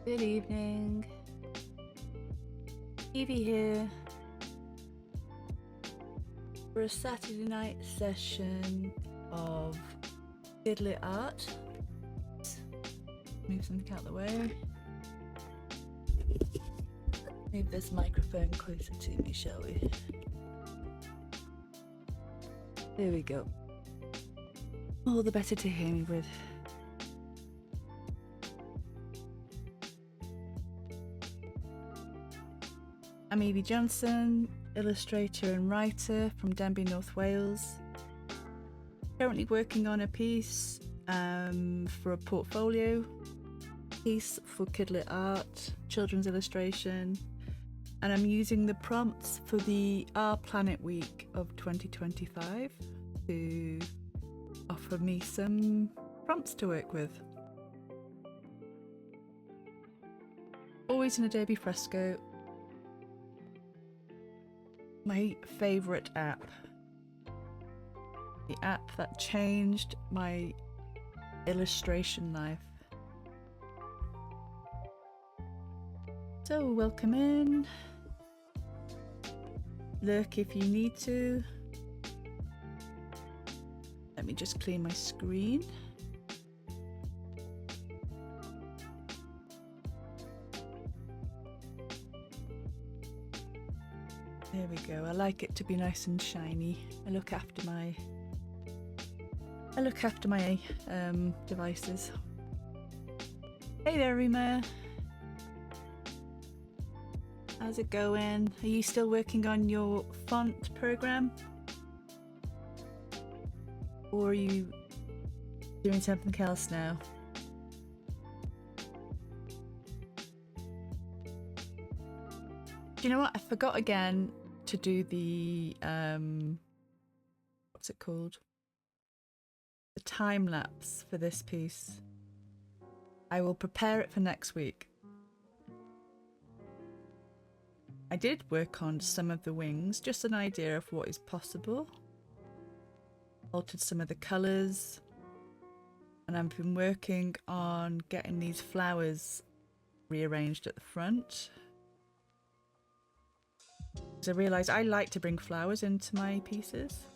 Good evening. Yvie here for a Saturday night session of KidLit art. Move something out of the way. Move this microphone closer to me, shall we? There we go. All the better to hear me with. I'm Yvie Johnson, illustrator and writer from Denbigh, North Wales. Currently working on a piece for a portfolio piece for KidLit art, children's illustration, and I'm using the prompts for the Our Planet Week of 2025 to offer me some prompts to work with. Always in Adobe Fresco. My favourite app. The app that changed my illustration life. So welcome in. Lurk if you need to. Let me just clear my screen. There we go. I like it to be nice and shiny. I look after my devices. Hey there, Rima. How's it going? Are you still working on your font program? Or are you doing something else now? Do you know what? I forgot again to do the what's it called? The time lapse for this piece. I will prepare it for next week. I did work on some of the wings, just an idea of what is possible. Altered some of the colours, and I've been working on getting these flowers rearranged at the front. Because I realised I like to bring flowers into my pieces.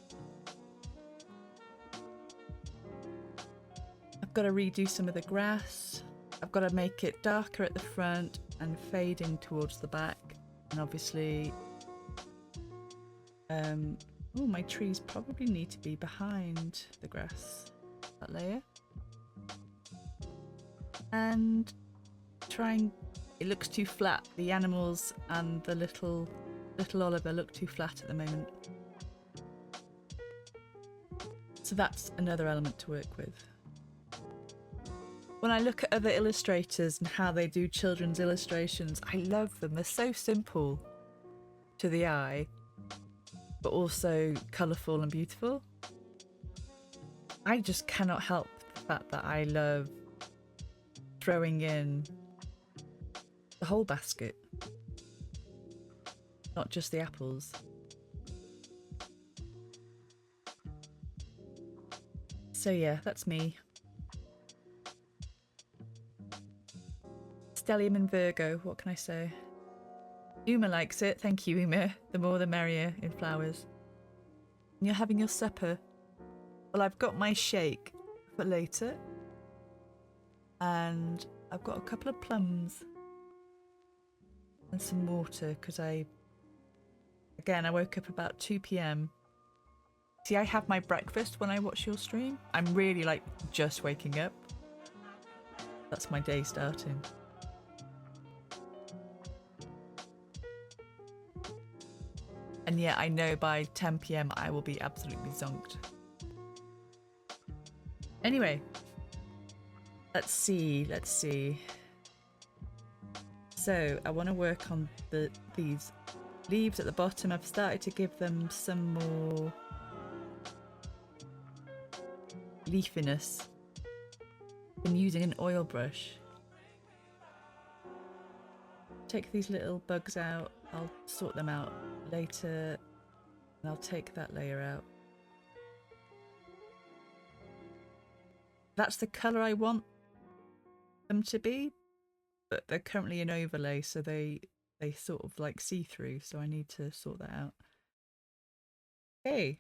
I've got to redo some of the grass. I've got to make it darker at the front and fading towards the back. And obviously, oh, my trees probably need to be behind the grass, that layer. And it looks too flat. The animals and the little Oliver look too flat at the moment. So that's another element to work with. When I look at other illustrators and how they do children's illustrations, I love them. They're so simple to the eye, but also colourful and beautiful. I just cannot help the fact that I love throwing in the whole basket, not just the apples. So yeah, that's me. Stellium and Virgo, what can I say? Uma likes it. Thank you, Uma. The more the merrier in flowers. And you're having your supper. Well, I've got my shake for later. And I've got a couple of plums. And some water, because I woke up about 2 PM. See, I have my breakfast when I watch your stream. I'm really like just waking up. That's my day starting. And yeah, I know by 10 PM I will be absolutely zonked. Anyway, let's see. So I want to work on these leaves at the bottom. I've started to give them some more leafiness. I'm using an oil brush. Take these little bugs out. I'll sort them out later, and I'll take that layer out. That's the colour I want them to be, but they're currently in overlay, so they sort of like see through, so I need to sort that out. Okay.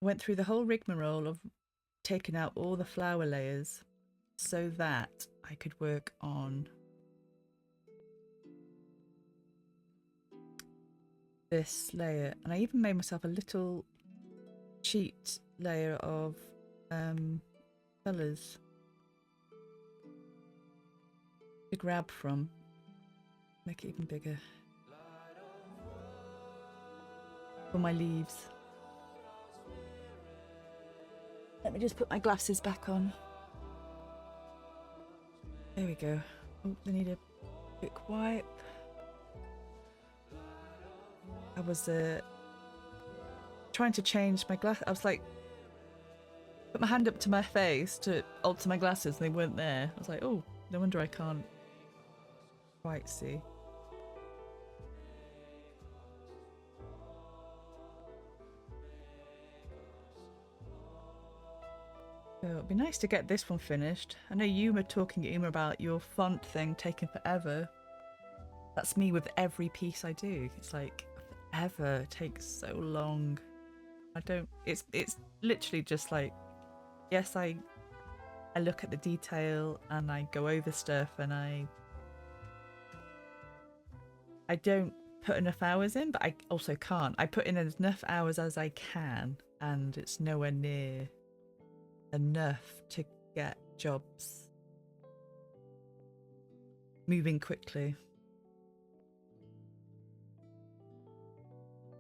Went through the whole rigmarole of taking out all the flower layers so that I could work on this layer, and I even made myself a little cheat layer of colours to grab from. Make it even bigger for my leaves. Let me just put my glasses back on. There we go. Oh, they need a quick wipe. I was trying to change my glass. I was like, put my hand up to my face to alter my glasses, and they weren't there. I was like, oh, no wonder I can't quite see. So it'd be nice to get this one finished. I know you were talking, Uma, about your font thing taking forever. That's me with every piece I do. It's like forever. It takes so long. It's literally just like, yes, I look at the detail and I go over stuff, and I don't put enough hours in, but I also can't. I put in enough hours as I can, and it's nowhere near enough to get jobs moving quickly.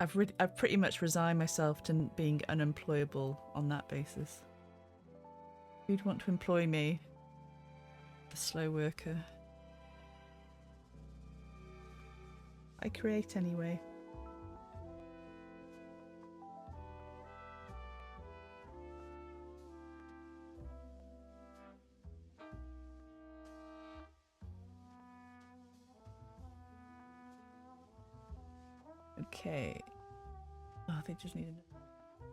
I've pretty much resigned myself to being unemployable on that basis. Who'd want to employ me? The slow worker. I create anyway. Okay. Oh, they just need I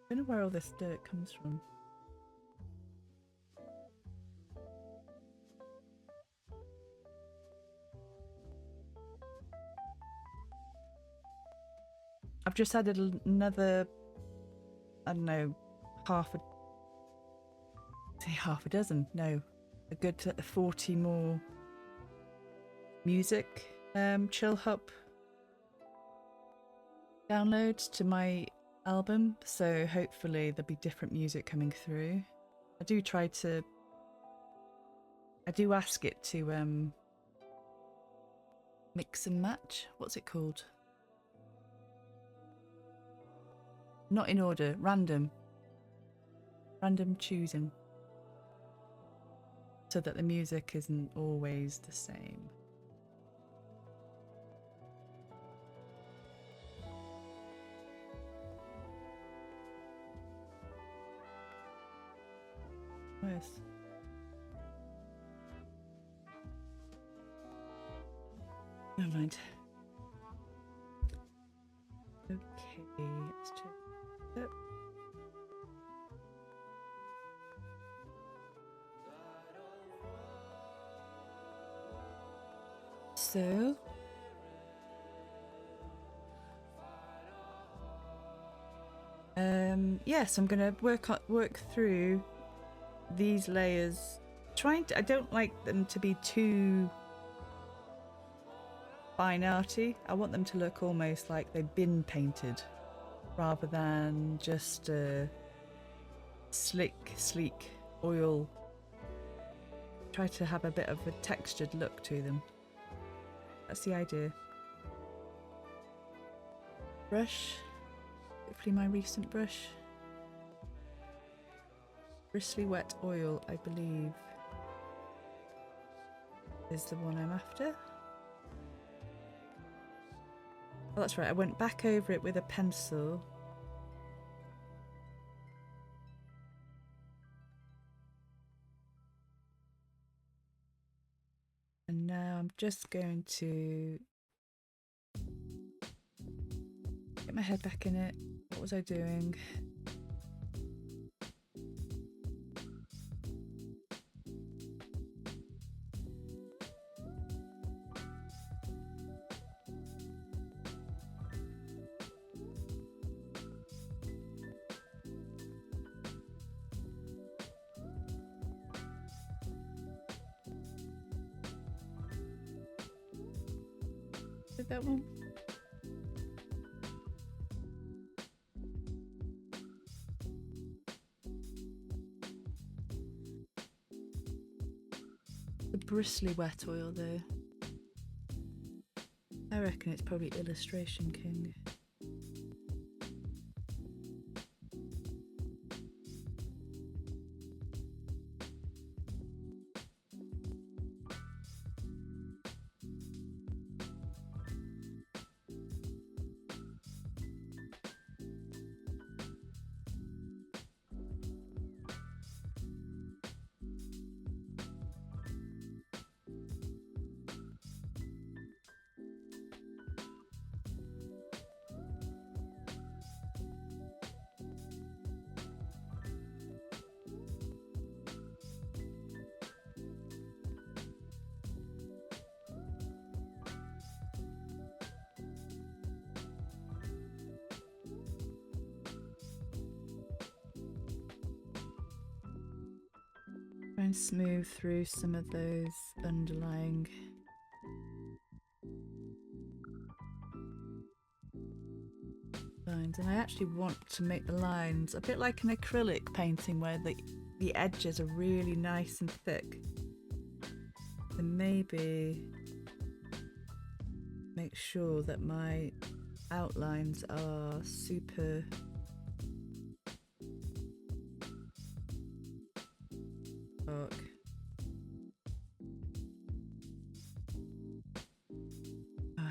don't know where all this dirt comes from. I've just added another, I don't know, half a dozen, no, a good 40 more music chill hop downloads to my album, so hopefully there'll be different music coming through. I do ask it to mix and match. What's it called? Not in order, random choosing, so that the music isn't always the same. Where's... Never mind. Okay, let's check. Yep. So yes, I'm gonna work through these layers. I don't like them to be too fine arty. I want them to look almost like they've been painted, rather than just a slick, sleek oil. Try to have a bit of a textured look to them. That's the idea. Brush. Hopefully my recent brush. Bristly wet oil, I believe, is the one I'm after. Oh, that's right, I went back over it with a pencil. And now I'm just going to get my head back in it. What was I doing? Did that one? The bristly wet oil though. I reckon it's probably Illustration King. Try and smooth through some of those underlying lines, and I actually want to make the lines a bit like an acrylic painting where the edges are really nice and thick. And maybe make sure that my outlines are super dark.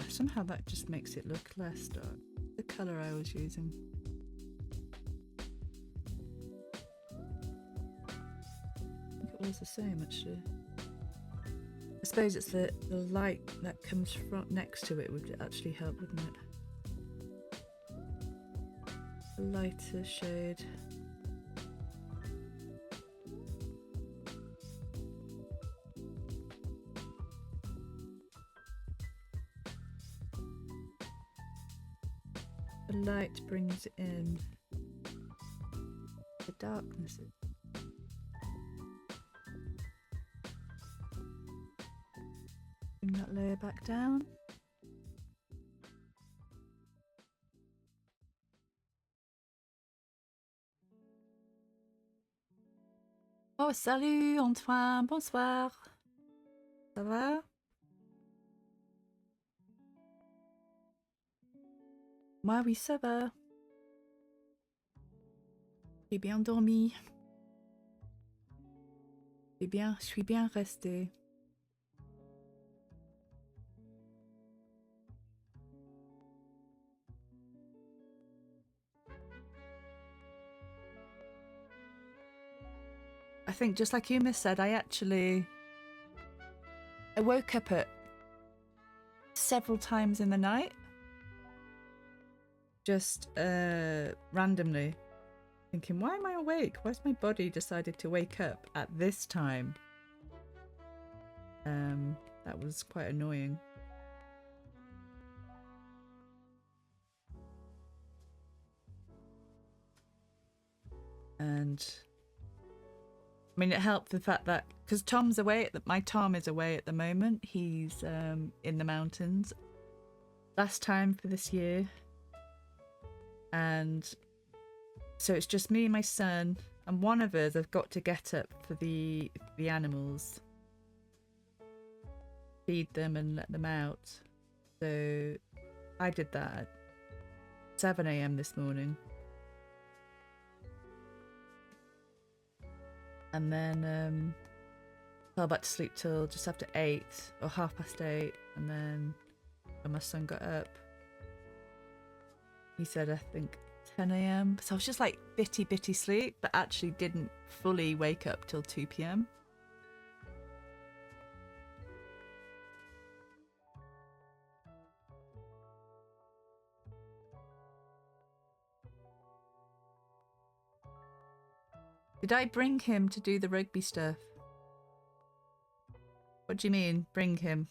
Somehow that just makes it look less dark. The colour I was using. I think it was the same actually. I suppose it's the light that comes from next to it would actually help, wouldn't it? A lighter shade. The light brings in the darkness. Bring that layer back down. Oh, salut Antoine, bonsoir. Ça va? Moi, oui, ça va. J'ai bien dormi. Je suis bien restée. I think just like Uma said, I woke up at several times in the night. Just randomly thinking, why am I awake? Why's my body decided to wake up at this time? That was quite annoying. And I mean, it helped the fact that because Tom's away, my Tom is away at the moment. He's in the mountains. Last time for this year. And so it's just me and my son, and one of us have got to get up for the animals, feed them and let them out. So I did that at 7 AM this morning. And then fell back to sleep till just after 8 or 8:30, and then when my son got up, he said I think 10 AM. So I was just like bitty sleep, but actually didn't fully wake up till 2 PM. Did I bring him to do the rugby stuff? What do you mean, bring him?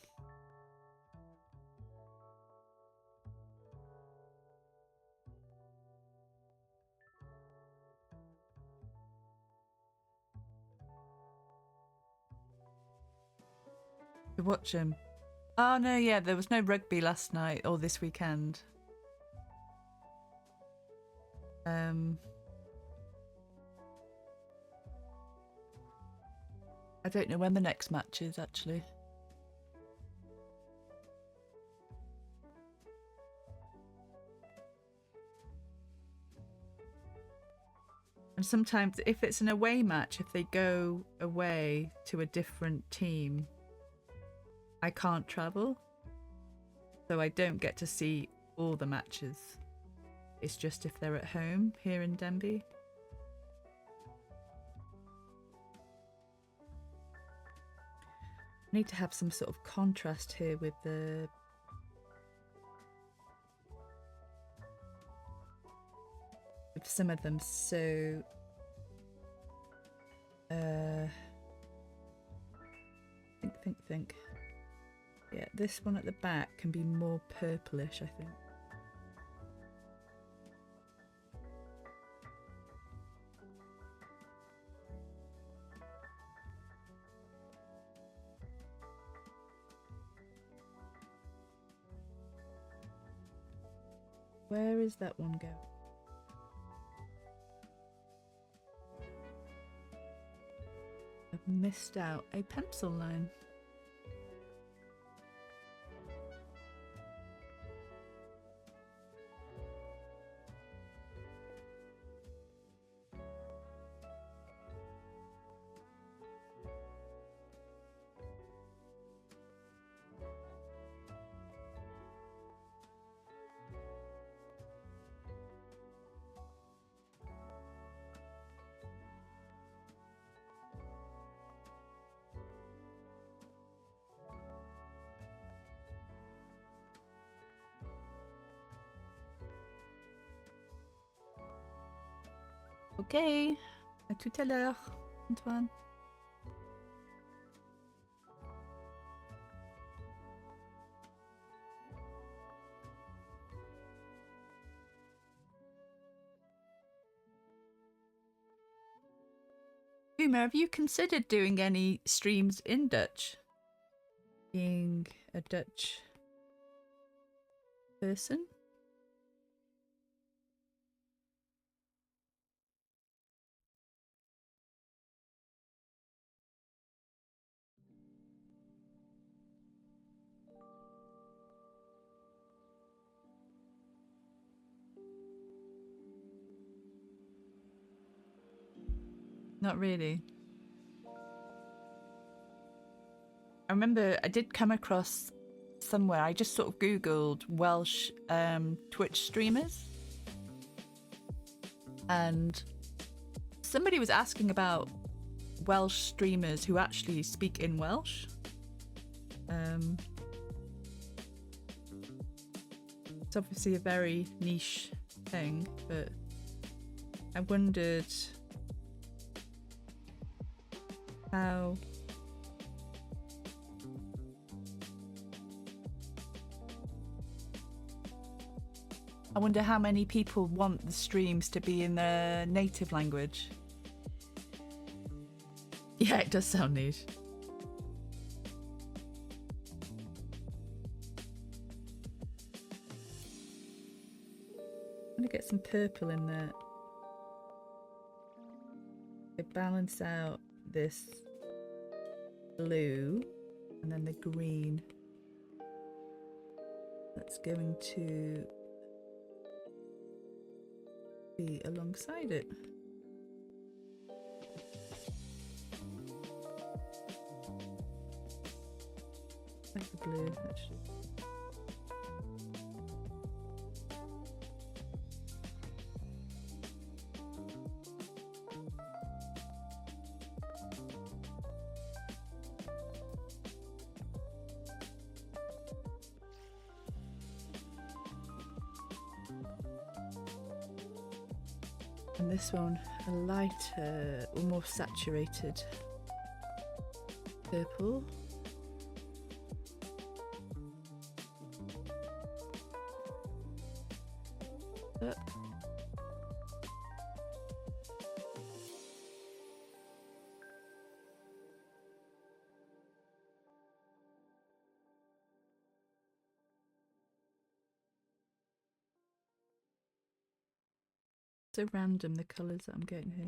To watch him? Oh no, yeah, there was no rugby last night or this weekend. I don't know when the next match is actually. And sometimes if it's an away match, if they go away to a different team, I can't travel. So I don't get to see all the matches. It's just if they're at home here in Denbigh. I need to have some sort of contrast here with the with some of them. So think. Yeah, this one at the back can be more purplish, I think. Where is that one going? I've missed out a pencil line. Ok, à tout à l'heure, Antoine. Uma, have you considered doing any streams in Dutch? Being a Dutch person? Not really. I remember I did come across somewhere, I just sort of Googled Welsh Twitch streamers. And somebody was asking about Welsh streamers who actually speak in Welsh. It's obviously a very niche thing, but I wondered how many people want the streams to be in their native language. Yeah, it does sound niche. I'm gonna get some purple in there to balance out this blue and then the green that's going to be alongside it. Like the blue, actually. And this one, a lighter or more saturated purple. Up. So random, the colours that I'm getting here.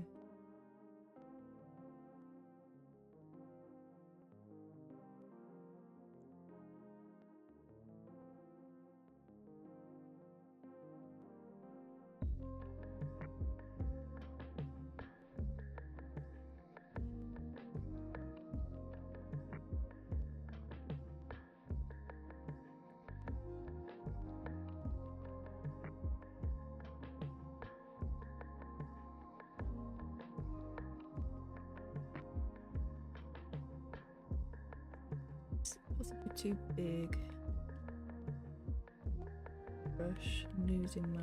Possibly too big. Brush, I'm losing my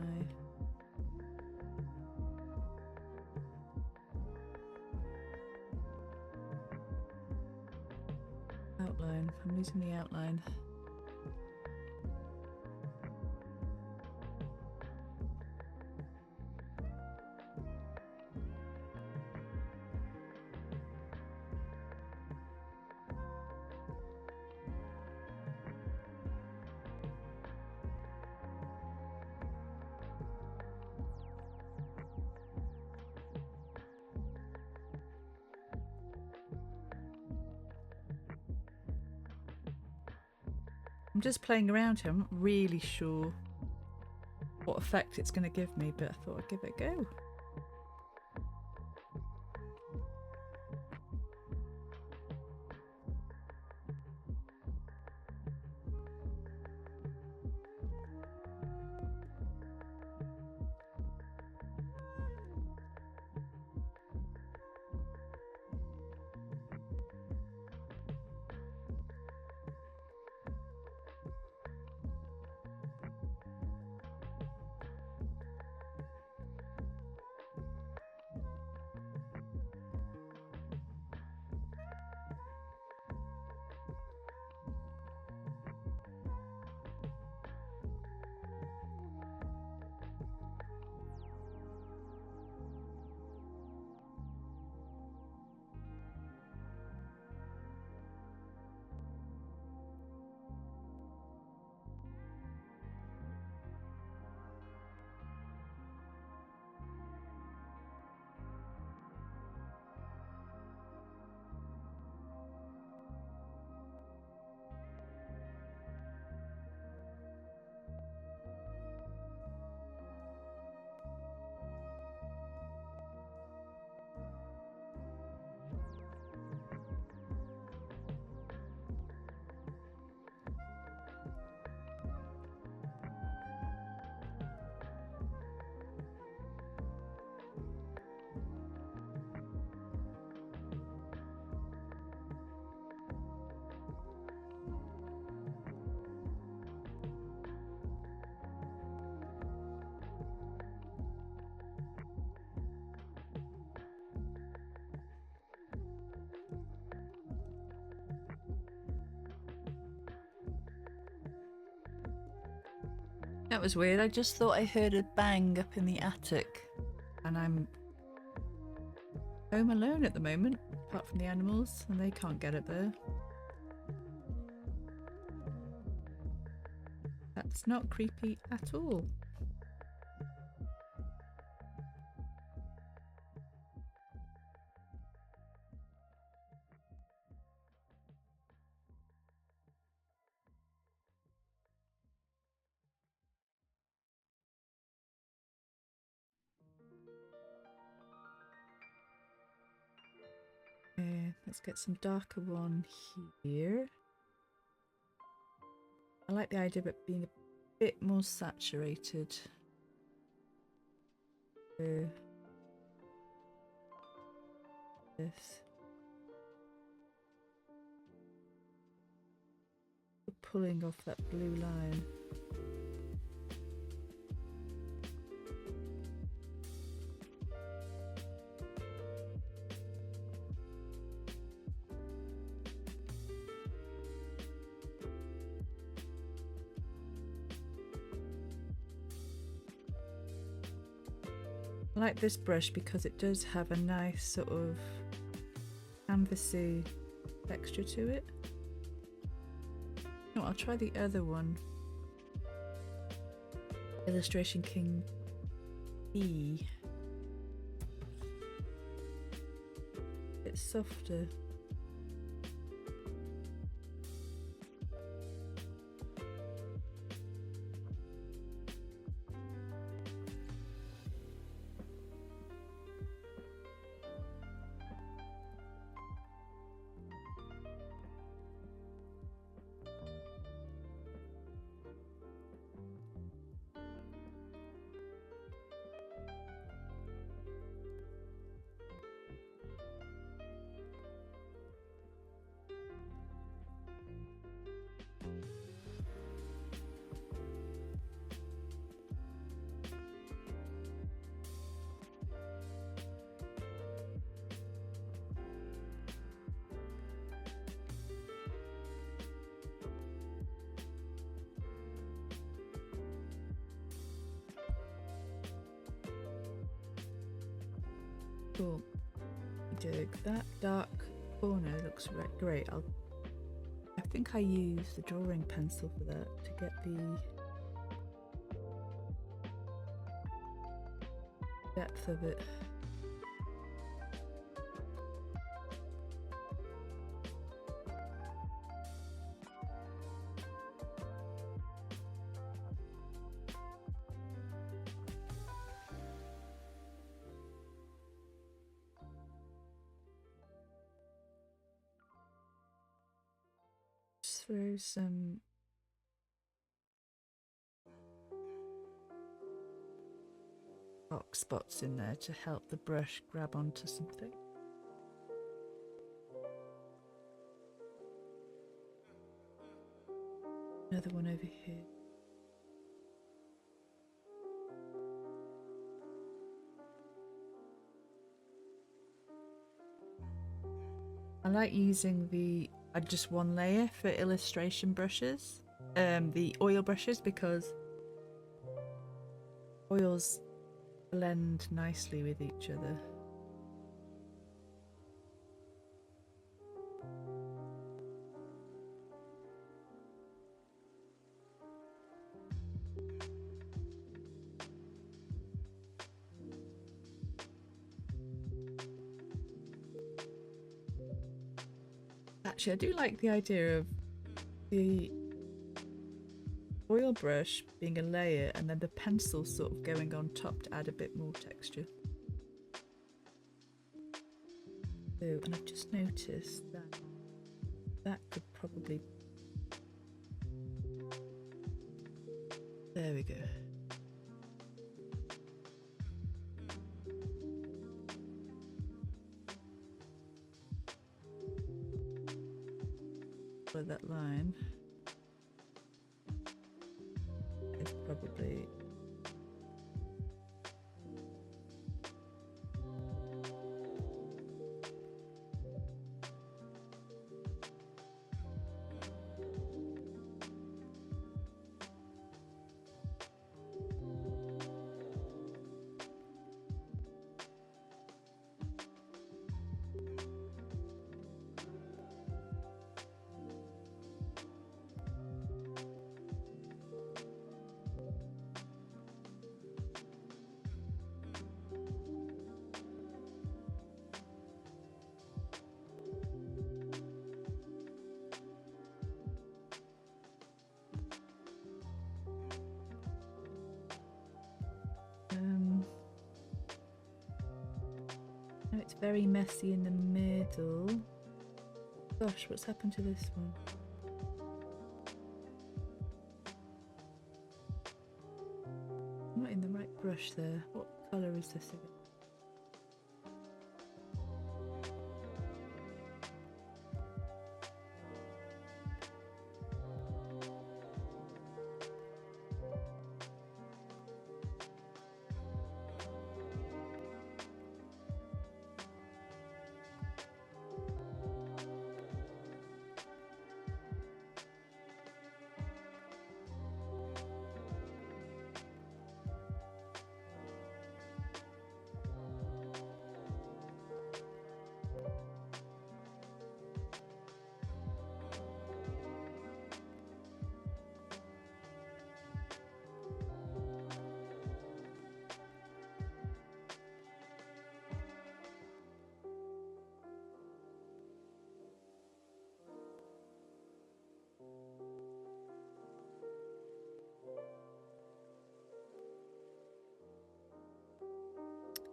outline. I'm losing the outline. I'm just playing around here. I'm not really sure what effect it's going to give me, but I thought I'd give it a go. That was weird. I just thought I heard a bang up in the attic, and I'm home alone at the moment, apart from the animals, and they can't get up there. That's not creepy at all. Let's get some darker one here. I like the idea of it being a bit more saturated. This. Pulling off that blue line. I like this brush because it does have a nice sort of canvassy texture to it. No, I'll try the other one. Illustration King B. softer. Cool. That dark corner looks great. I think I use the drawing pencil for that to get the depth of it. Throw some dark spots in there to help the brush grab onto something. Another one over here. I like using just one layer for illustration brushes, the oil brushes, because oils blend nicely with each other. Actually, I do like the idea of the oil brush being a layer and then the pencil sort of going on top to add a bit more texture. So, and I've just noticed that could probably... There we go. Follow that line. It's probably... No, it's very messy in the middle. Gosh, what's happened to this one? I'm not in the right brush there. What colour is this again?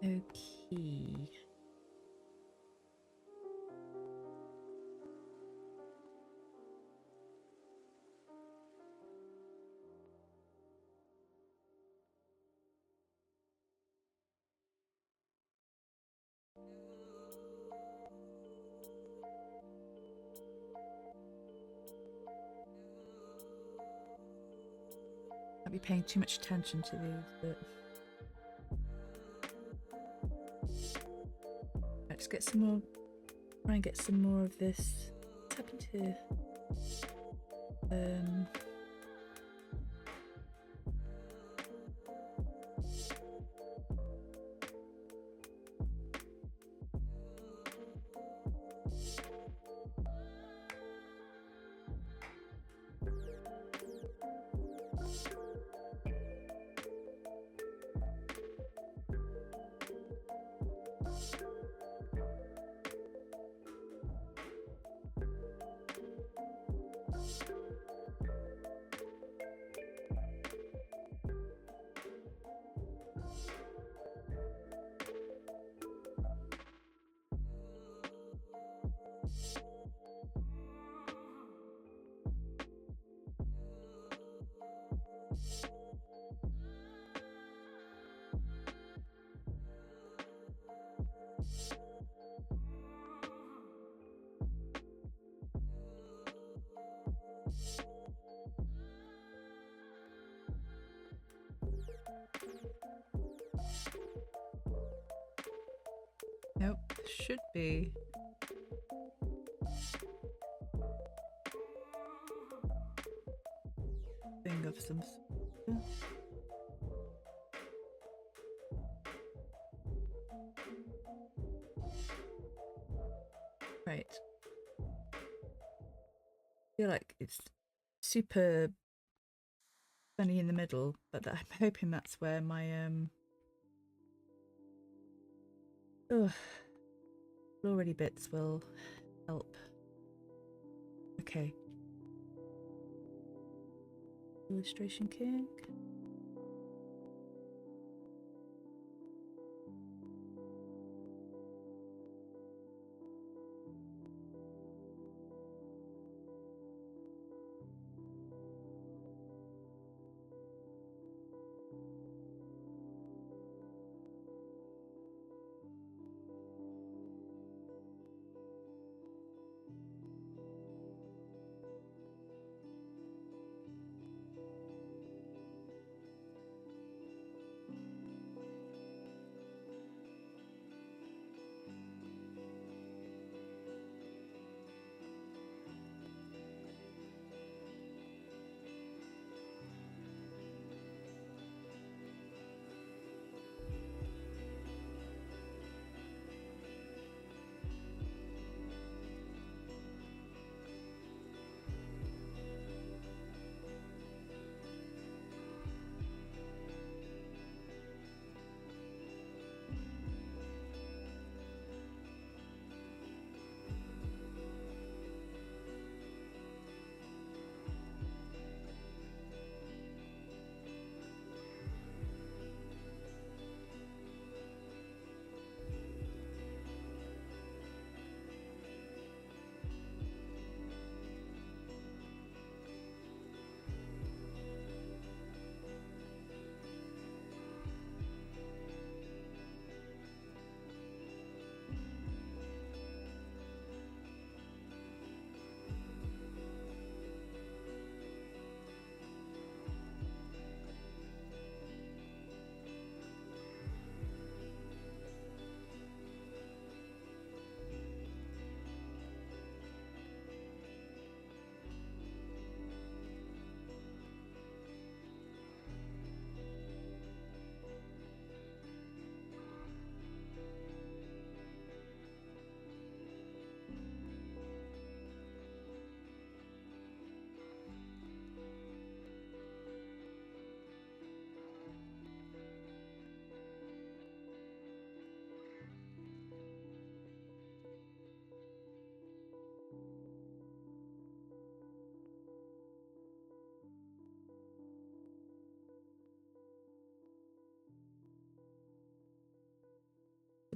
Okay. I'll be paying too much attention to these, but let's get some more. Try and get some more of this. What's happened here? Nope, should be. Thing of some sort. Right. I feel like it's super funny in the middle, but I'm hoping that's where my blurry bits will help. Okay. Illustration King.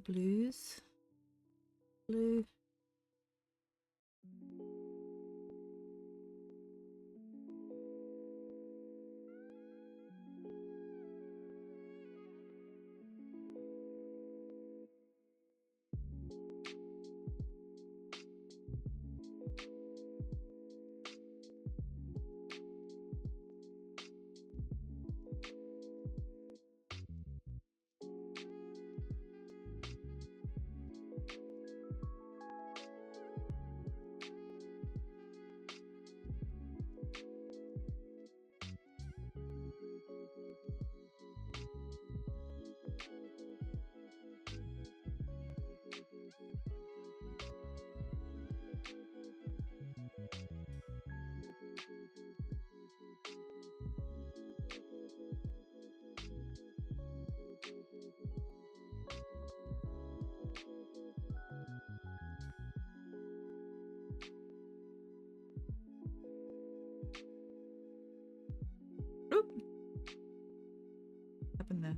the blues. Blue. Oop. What happened there?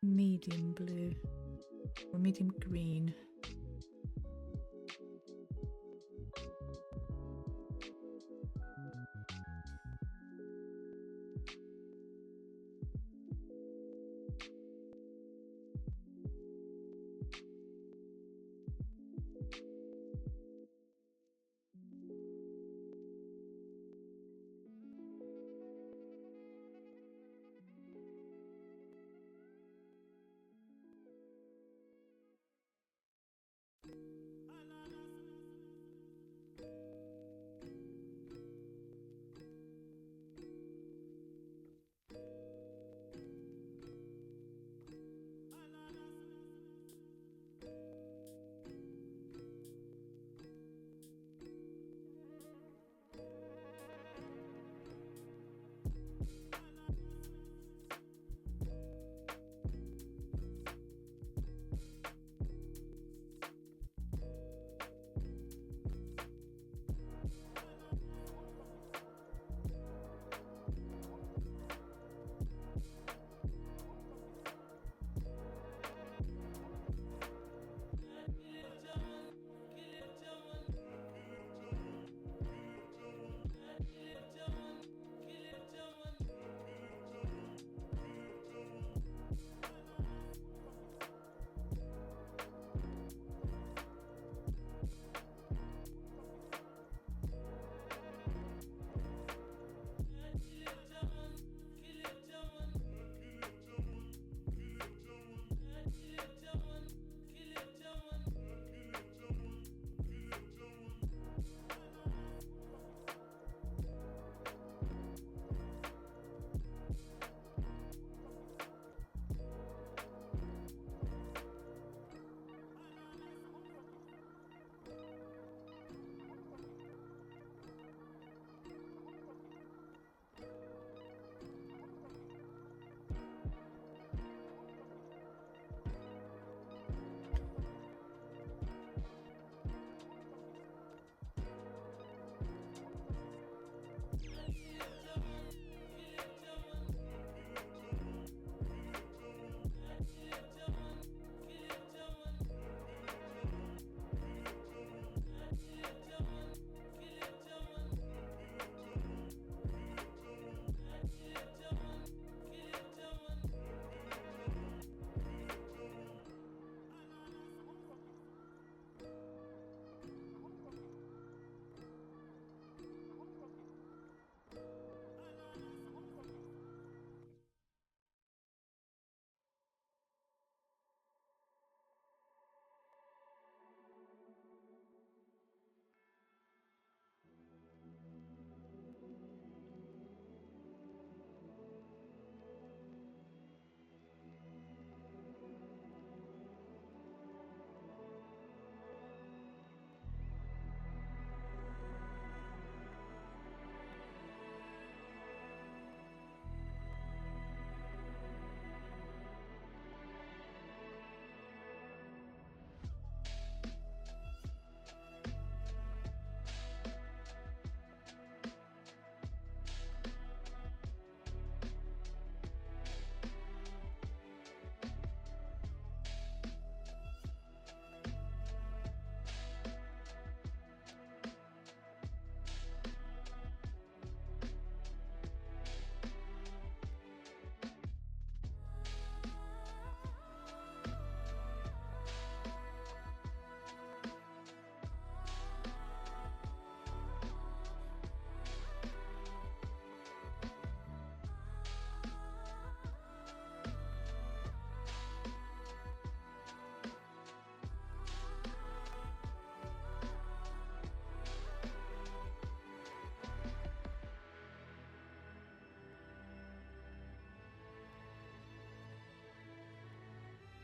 Medium blue or medium green.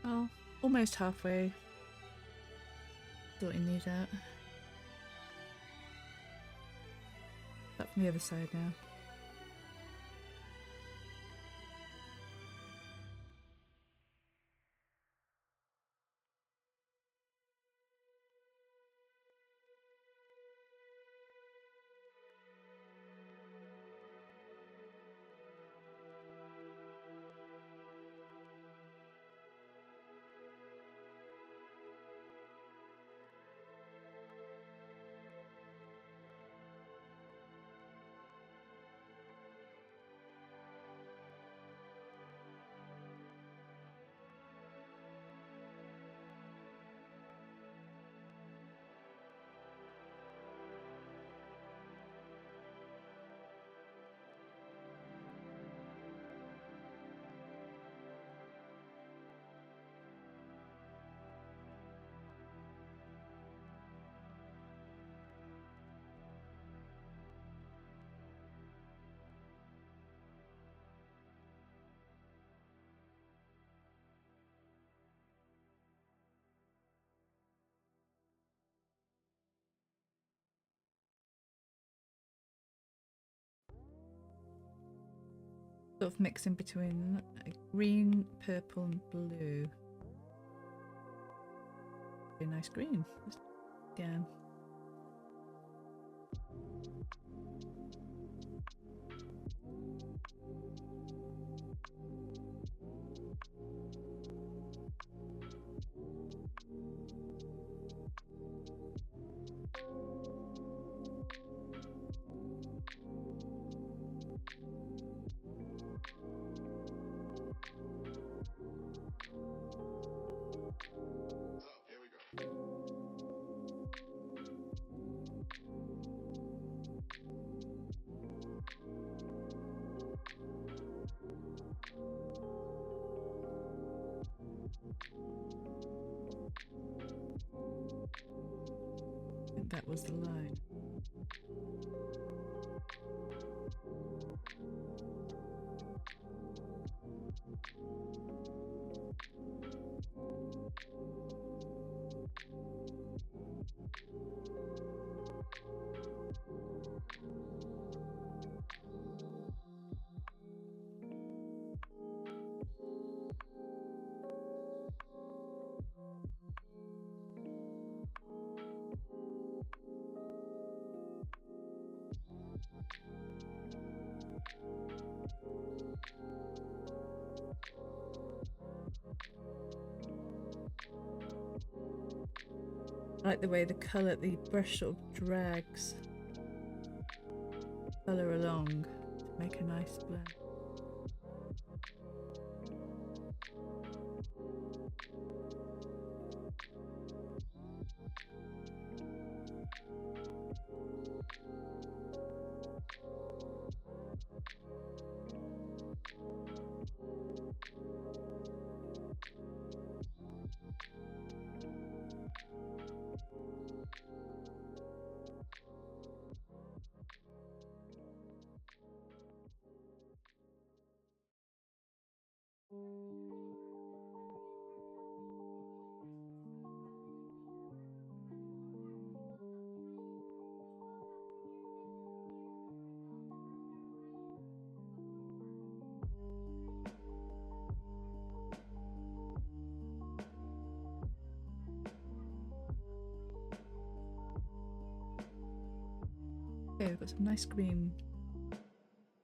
Oh, almost halfway. Sorting these out. Up from the other side now. Sort of mixing between green, purple and blue. Very nice green. Again. I think that was the line. I like the way the colour, the brush sort of drags colour along to make a nice blend. Okay, we've got some nice green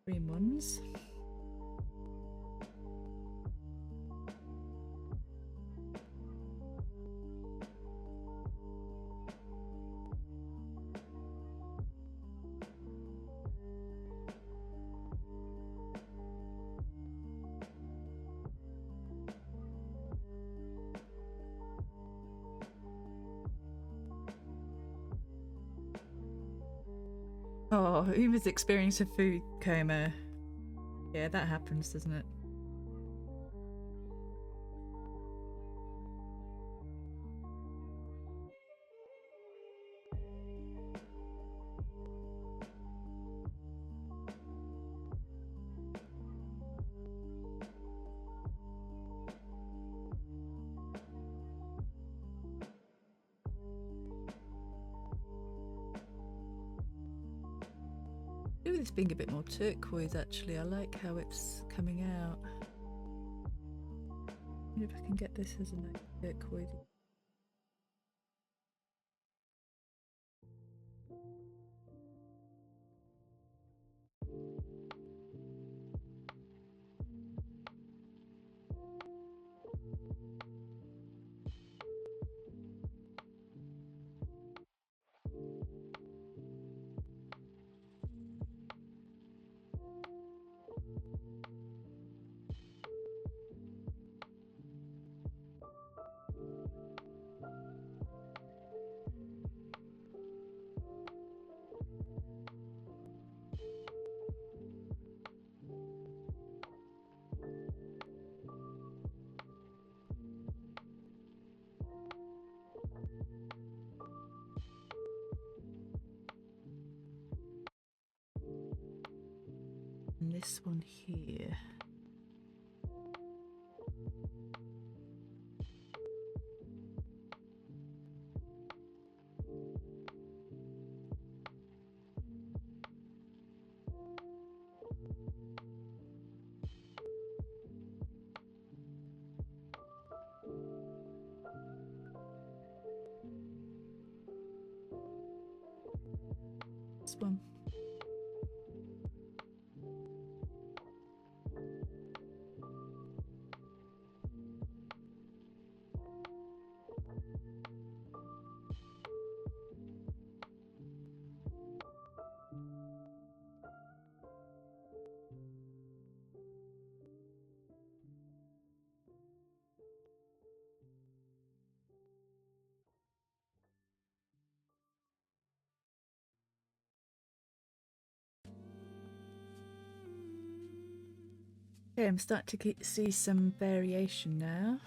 ones. Oh, he was experiencing a food coma. Yeah, that happens, doesn't it? with this being a bit more turquoise actually. I like how it's coming out. I wonder if I can get this as a nice turquoise. And this one here. This one. Okay, I'm starting to see some variation now.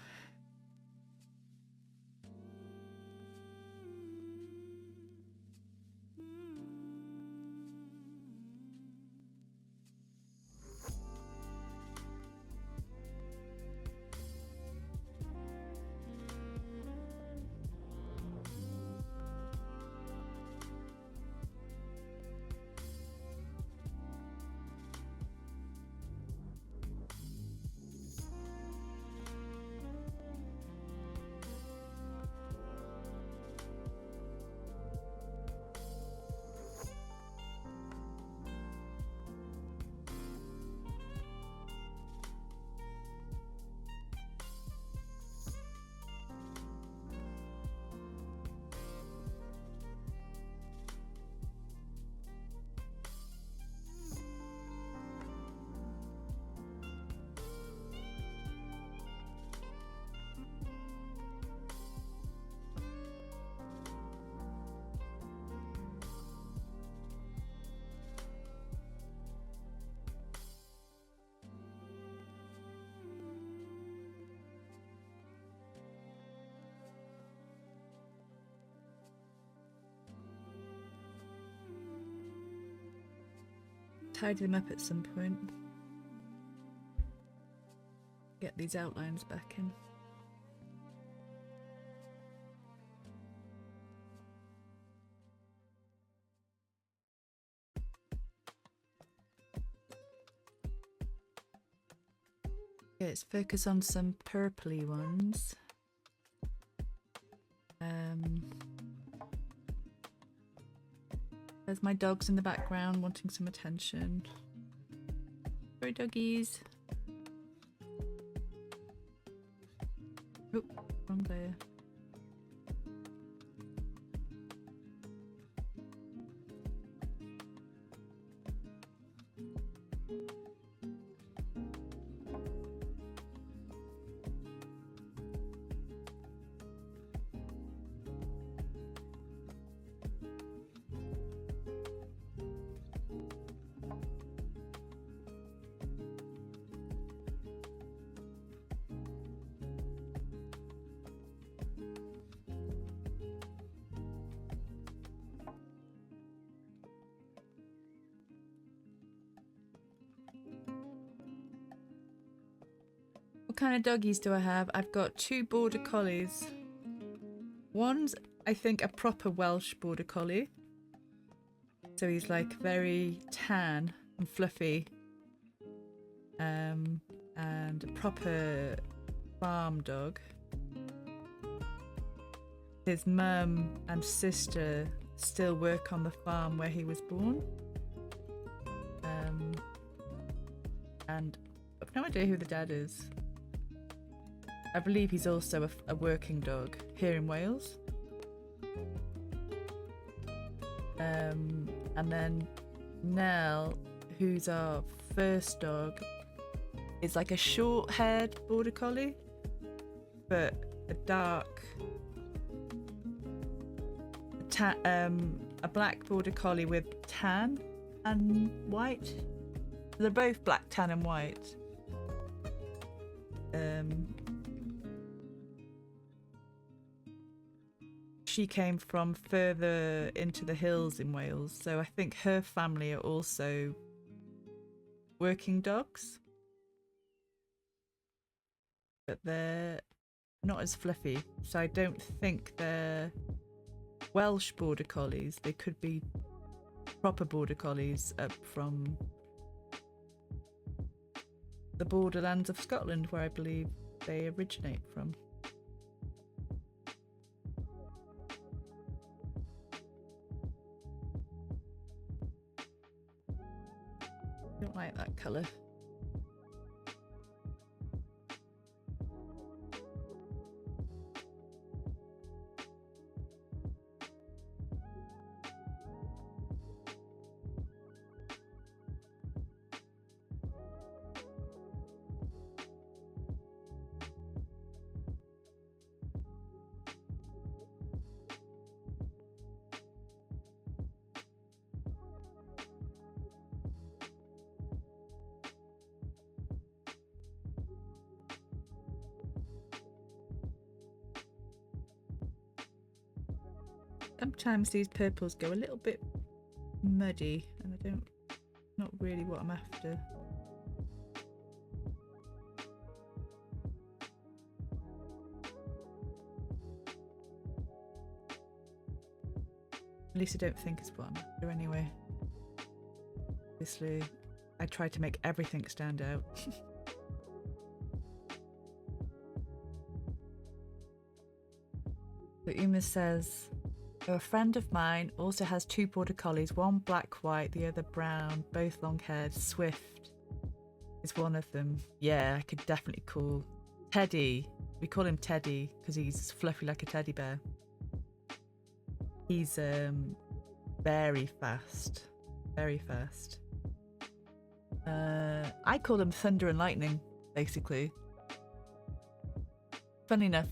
Tidy them up at some point. Get these outlines back in. Okay, let's focus on some purpley ones. There's my dogs in the background wanting some attention. Sorry, doggies. Oh, wrong layer. What kind of doggies do I have? I've got 2 border collies. One's, I think, a proper Welsh border collie. So he's like very tan and fluffy, and a proper farm dog. His mum and sister still work on the farm where he was born. And I've no idea who the dad is. I believe he's also a working dog here in Wales. And then Nell, who's our first dog, is like a short-haired border collie, but a dark, a black border collie with tan and white. They're both black, tan, and white. She came from further into the hills in Wales, so I think her family are also working dogs, but they're not as fluffy, so I don't think they're Welsh border collies. They could be proper border collies up from the borderlands of Scotland, where I believe they originate from. Don't like that colour. Sometimes these purples go a little bit muddy, and not really what I'm after. At least I don't think it's what I'm after anyway. Obviously, I try to make everything stand out. So Uma says, a friend of mine also has two border collies, one black-white, the other brown, both long-haired. Swift is one of them. Yeah, I could definitely call Teddy. We call him Teddy because he's fluffy like a teddy bear. He's very fast, very fast. I call him Thunder and Lightning, basically. Funny enough,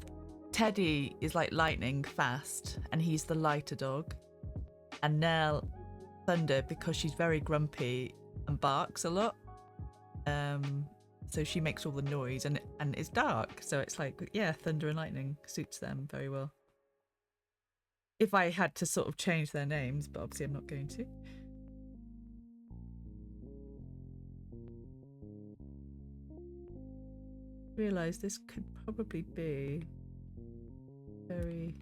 Teddy is like lightning fast, and he's the lighter dog. And Nell, Thunder, because she's very grumpy and barks a lot. So she makes all the noise, and it's dark. So it's like, yeah, Thunder and Lightning suits them very well. If I had to sort of change their names, but obviously I'm not going to. Realise this could probably be very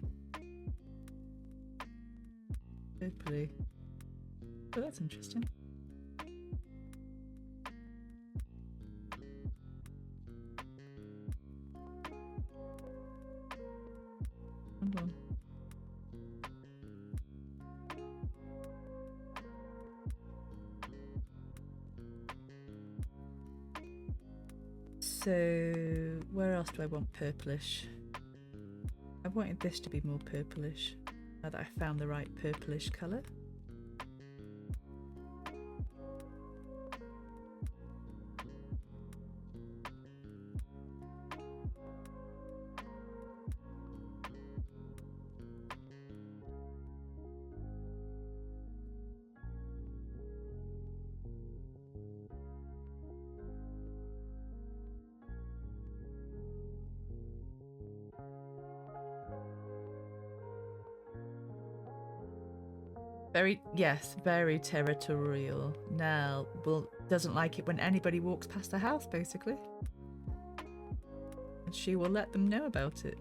purpley. Oh, that's interesting. Hold on. So where else do I want purplish? I wanted this to be more purplish, now that I found the right purplish colour. Very territorial. Nell doesn't like it when anybody walks past the house, basically. And she will let them know about it.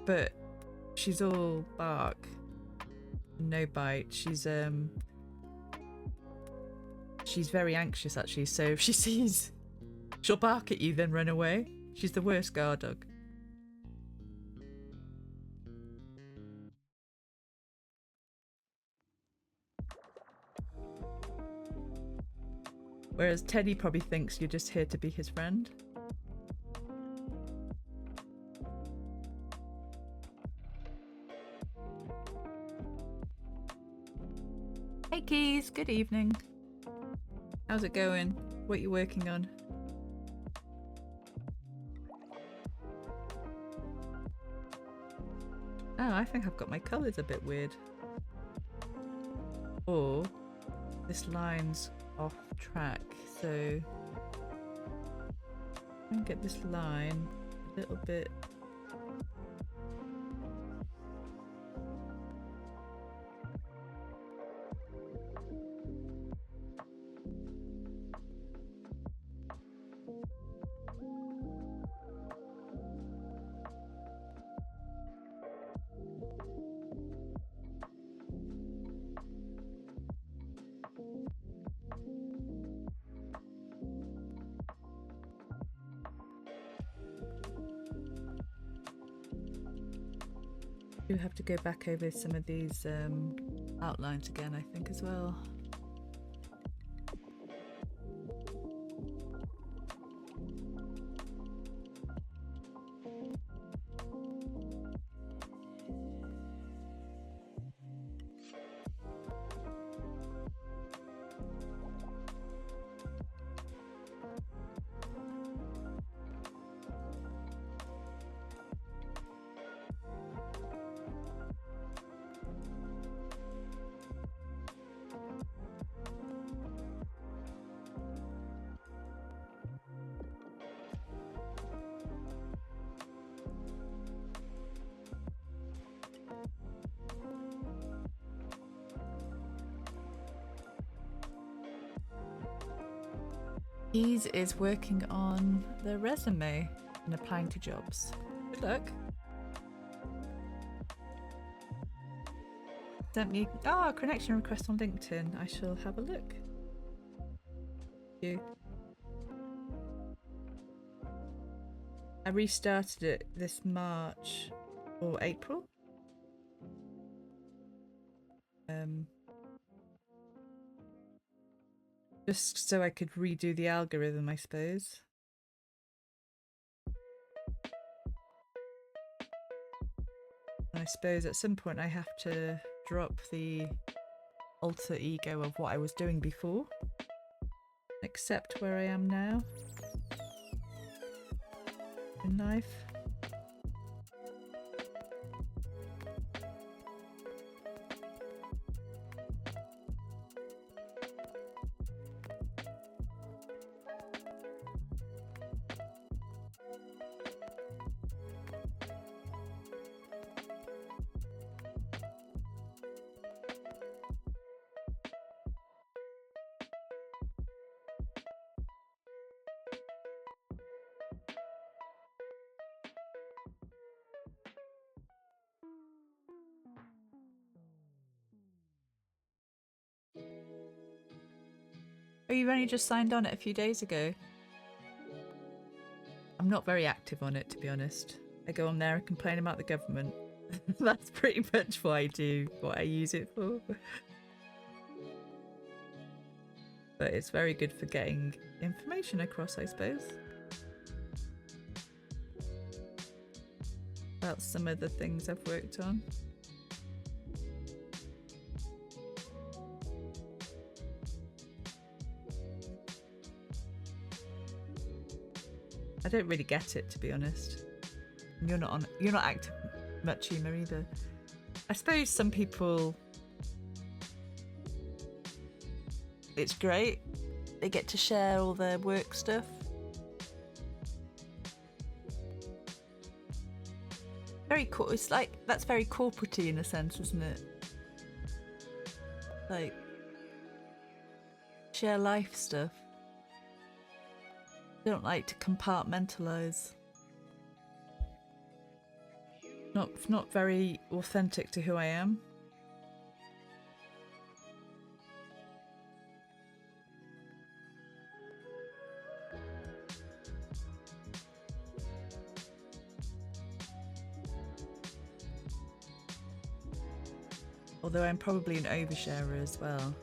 But she's all bark. no bite. She's very anxious actually, so if she sees, she'll bark at you then run away. She's the worst guard dog. Whereas Teddy probably thinks you're just here to be his friend. Hey Keys, good evening. How's it going? What are you working on? Oh, I think I've got my colours a bit weird. Or this line's off track, so I'm gonna get this line a little bit. Do have to go back over some of these outlines again, I think, as well. Ease is working on their resume and applying to jobs. Good luck. Sent me a connection request on LinkedIn. I shall have a look. Thank you. I restarted it this March or April. Just so I could redo the algorithm, I suppose. And I suppose at some point I have to drop the alter ego of what I was doing before. Accept where I am now in life. Oh, you've only just signed on it a few days ago. I'm not very active on it, to be honest. I go on there and complain about the government. That's pretty much what I do, what I use it for. But it's very good for getting information across, I suppose. About some of the things I've worked on. I don't really get it, to be honest. And you're not active much humour either. I suppose some people, it's great. They get to share all their work stuff. Very cool. It's like, that's very corporate-y in a sense, isn't it? Like, share life stuff. I don't like to compartmentalise. Not very authentic to who I am. Although I'm probably an oversharer as well.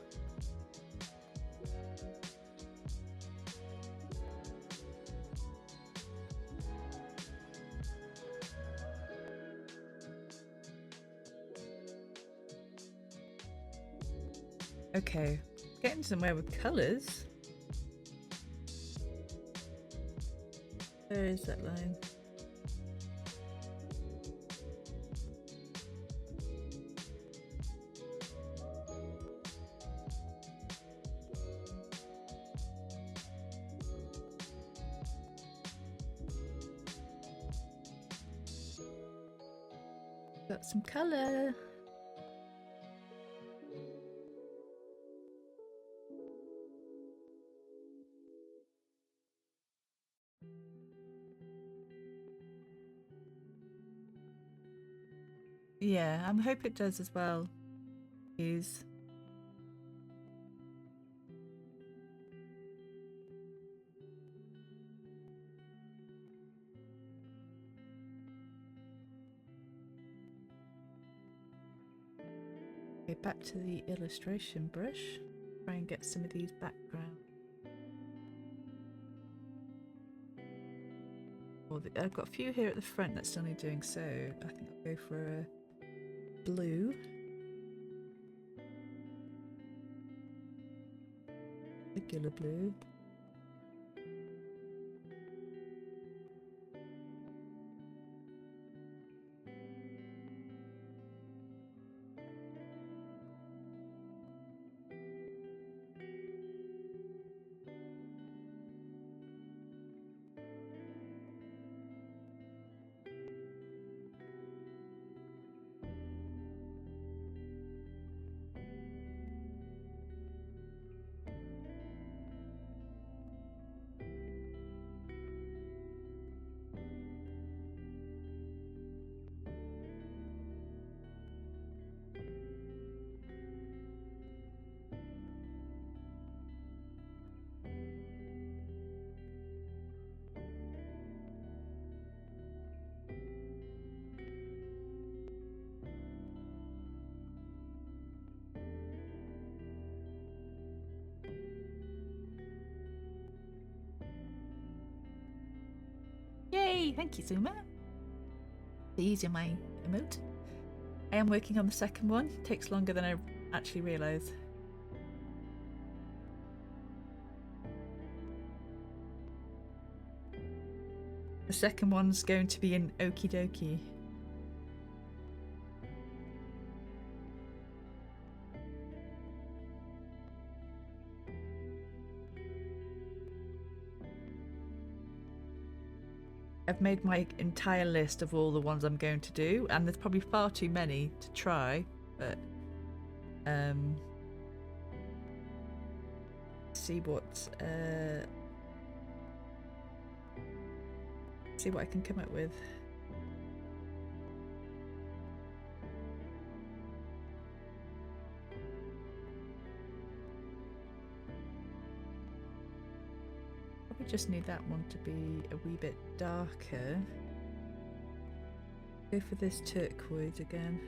Okay, getting somewhere with colours. Where is that line? Got some colour. Yeah, I hope it does as well. Please. Okay, back to the illustration brush. Try and get some of these backgrounds. I've got a few here at the front that still need doing, so I think I'll go for a blue. Regular blue. Yay! Thank you, Zuma. Please, you're my emote. I am working on the second one. It takes longer than I actually realised. The second one's going to be an okie dokie. I've made my entire list of all the ones I'm going to do, and there's probably far too many to try, but see what I can come up with. Probably just need that one to be a wee bit darker. Go for this turquoise again.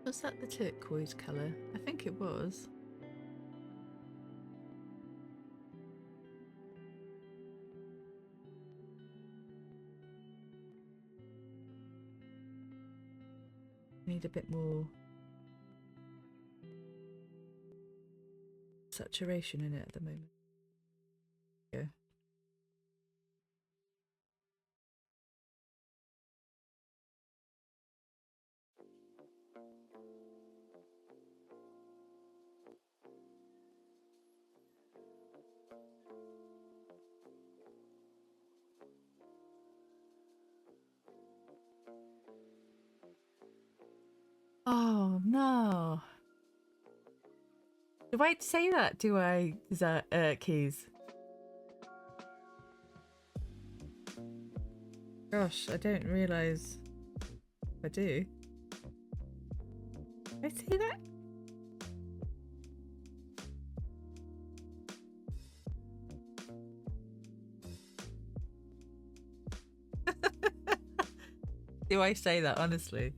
Was that the turquoise colour? I think it was. Need a bit more saturation in it at the moment. Yeah. Oh no. Do I say that? Do I? Is that keys? Gosh, I don't realise I do. Did I say that? Do I say that honestly?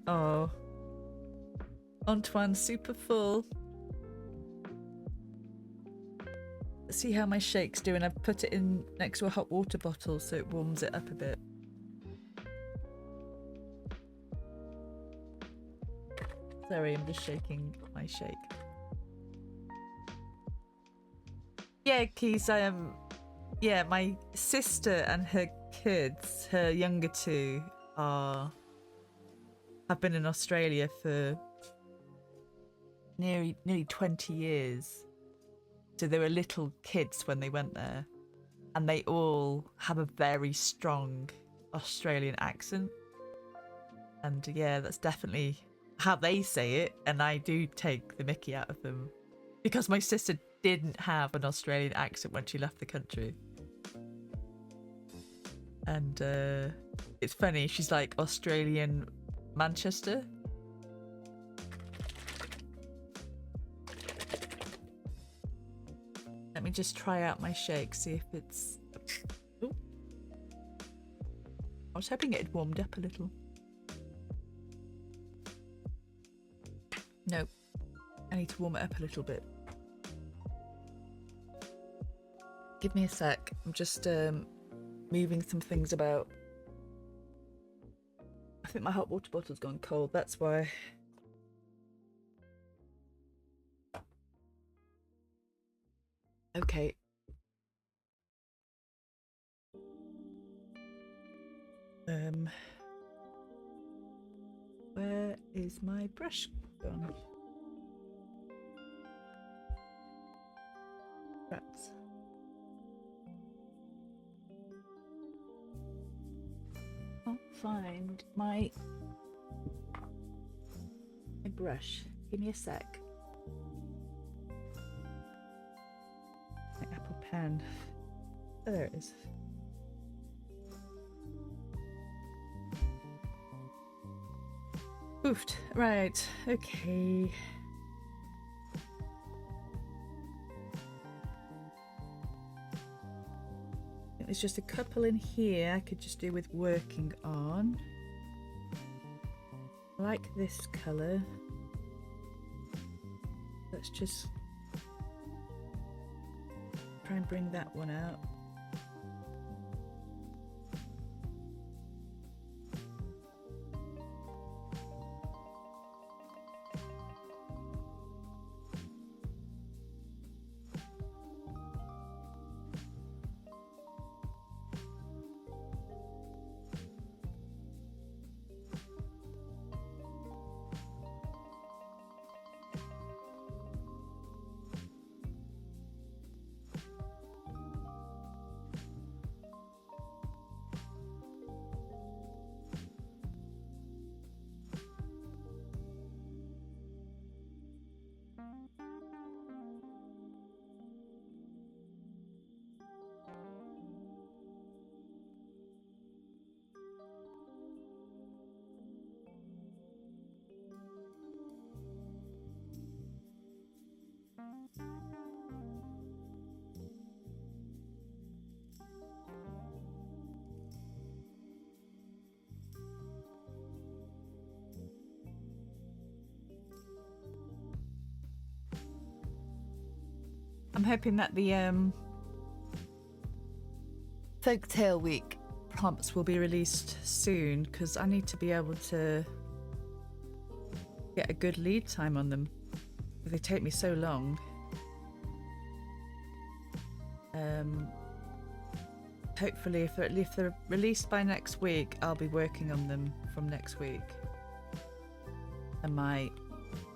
Oh. Antoine's super full. Let's see how my shake's doing. I've put it in next to a hot water bottle so it warms it up a bit. Sorry, I'm just shaking my shake. Yeah, Keys, yeah, my sister and her kids, her younger two, have been in Australia for nearly 20 years. So they were little kids when they went there. And they all have a very strong Australian accent. And yeah, that's definitely how they say it. And I do take the mickey out of them. Because my sister didn't have an Australian accent when she left the country. And it's funny, she's like Australian Manchester. Let me just try out my shake, see if it's... Ooh. I was hoping it had warmed up a little. Nope. I need to warm it up a little bit. Give me a sec. I'm just moving some things about. I think my hot water bottle's gone cold, that's why. Okay. Where is my brush gone? Rats. Can't find my brush. Give me a sec. My Apple pen. Oh, there it is. Oofed. Right. Okay. I think there's just a couple in here I could just do with working on. I like this colour. Let's just try and bring that one out. hoping that the Folktale Week prompts will be released soon, because I need to be able to get a good lead time on them. They take me so long. Hopefully if they're released by next week, I'll be working on them from next week. And my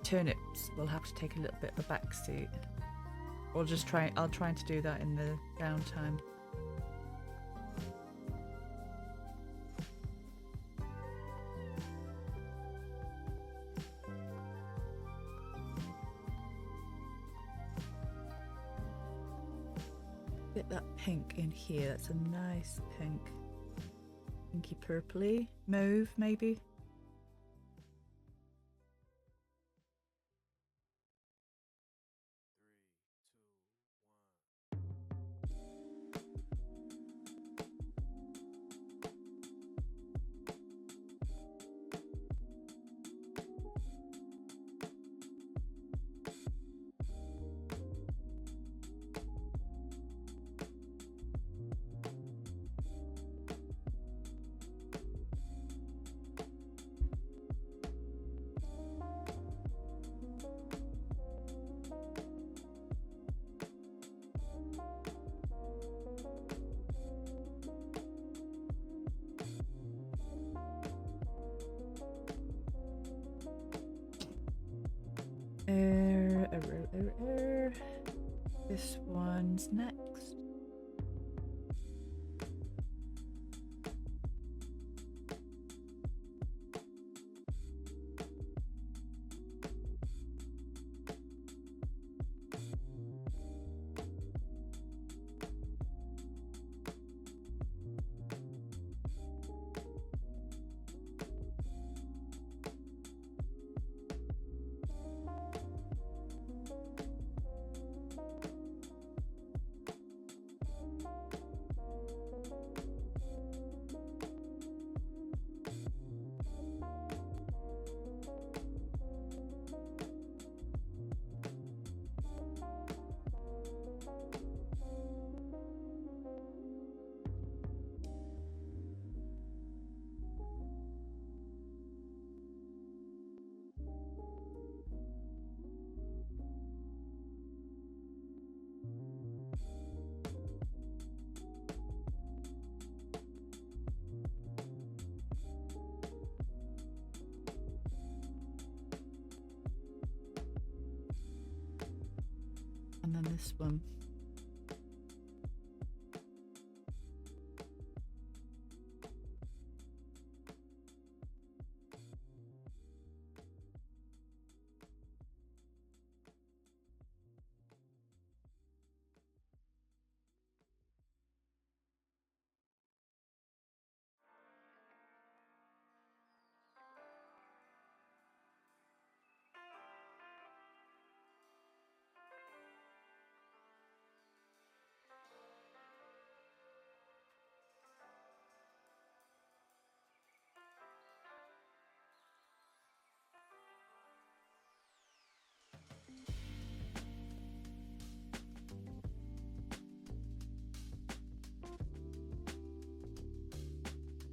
turnips will have to take a little bit of a back seat. Or I'll try to do that in the downtime. Get that pink in here. That's a nice pink. Pinky purpley. Mauve, maybe. This one's next. And then this one.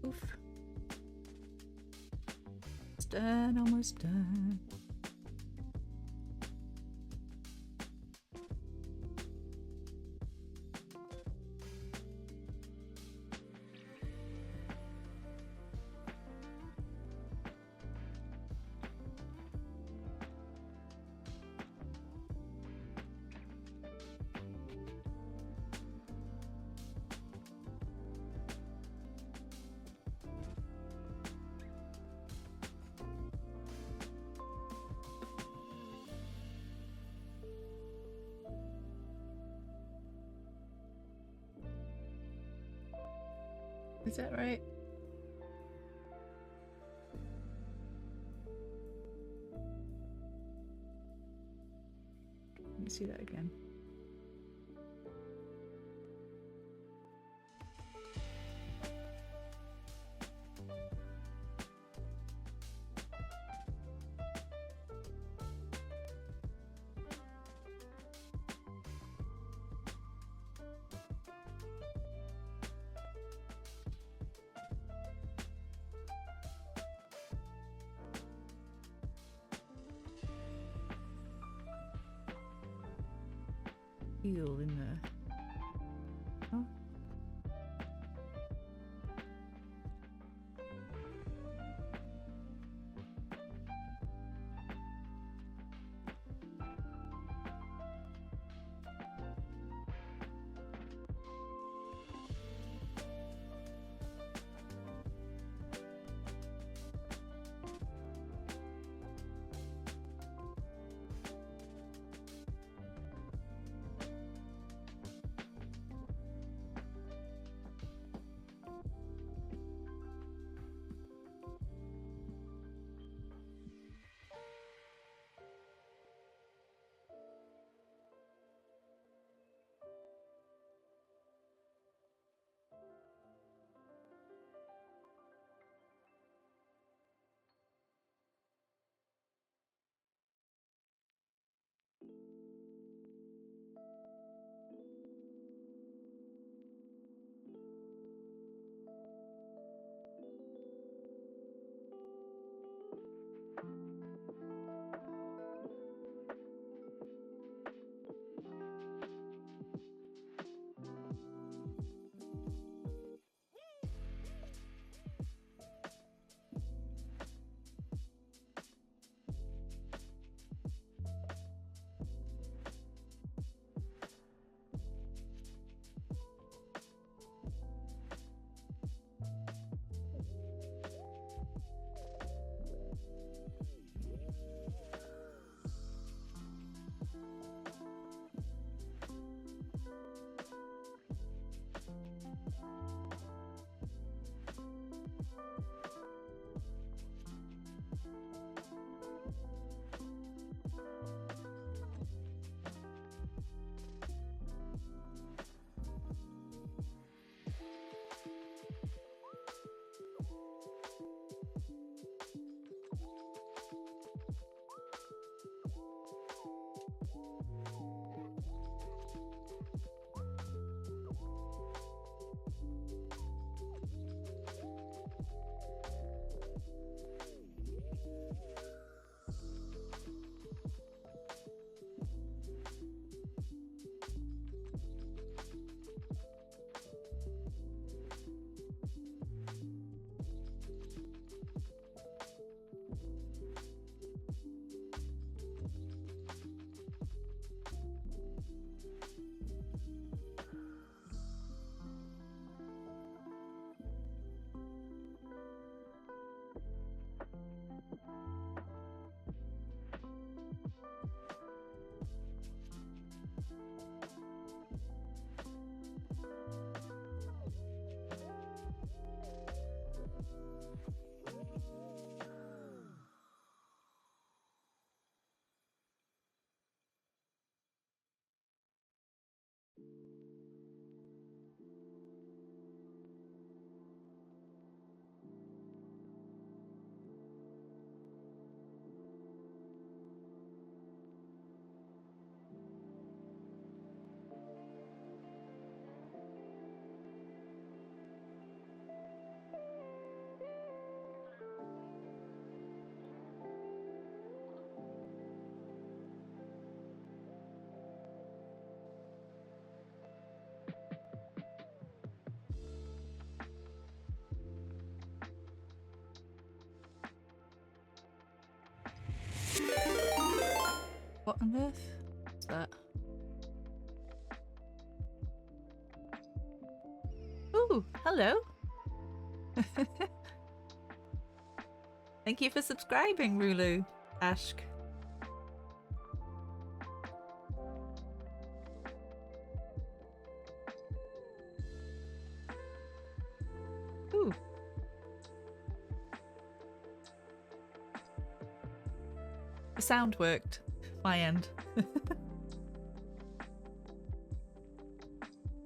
Oof. It's done, almost done. Is that right? Let me see that again. feel in there. Oh. What on earth is that? Ooh, hello. Thank you for subscribing, Rulu. Ashk. Ooh. The sound worked. My end.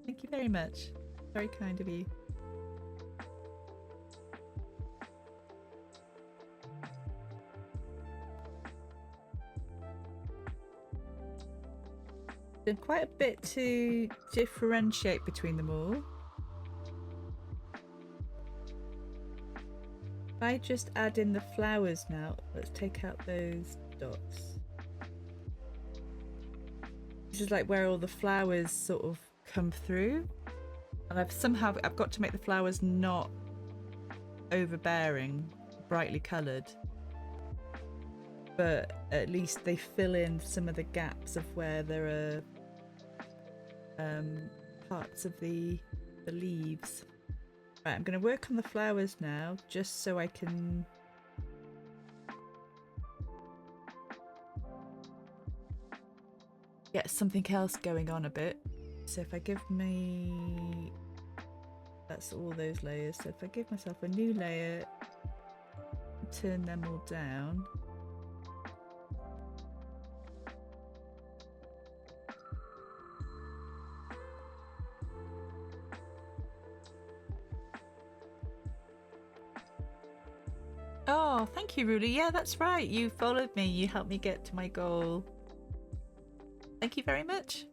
Thank you very much. Very kind of you. Done quite a bit to differentiate between them all. If I just add in the flowers now, let's take out those dots. this is like where all the flowers sort of come through, and I've got to make the flowers not overbearing, brightly coloured, but at least they fill in some of the gaps of where there are parts of the leaves. Right, I'm going to work on the flowers now, just so I can get something else going on a bit. So if I give me, that's all those layers. So if I give myself a new layer, turn them all down. Oh, thank you, Rudy. Yeah, that's right. You followed me. You helped me get to my goal. Thank you very much.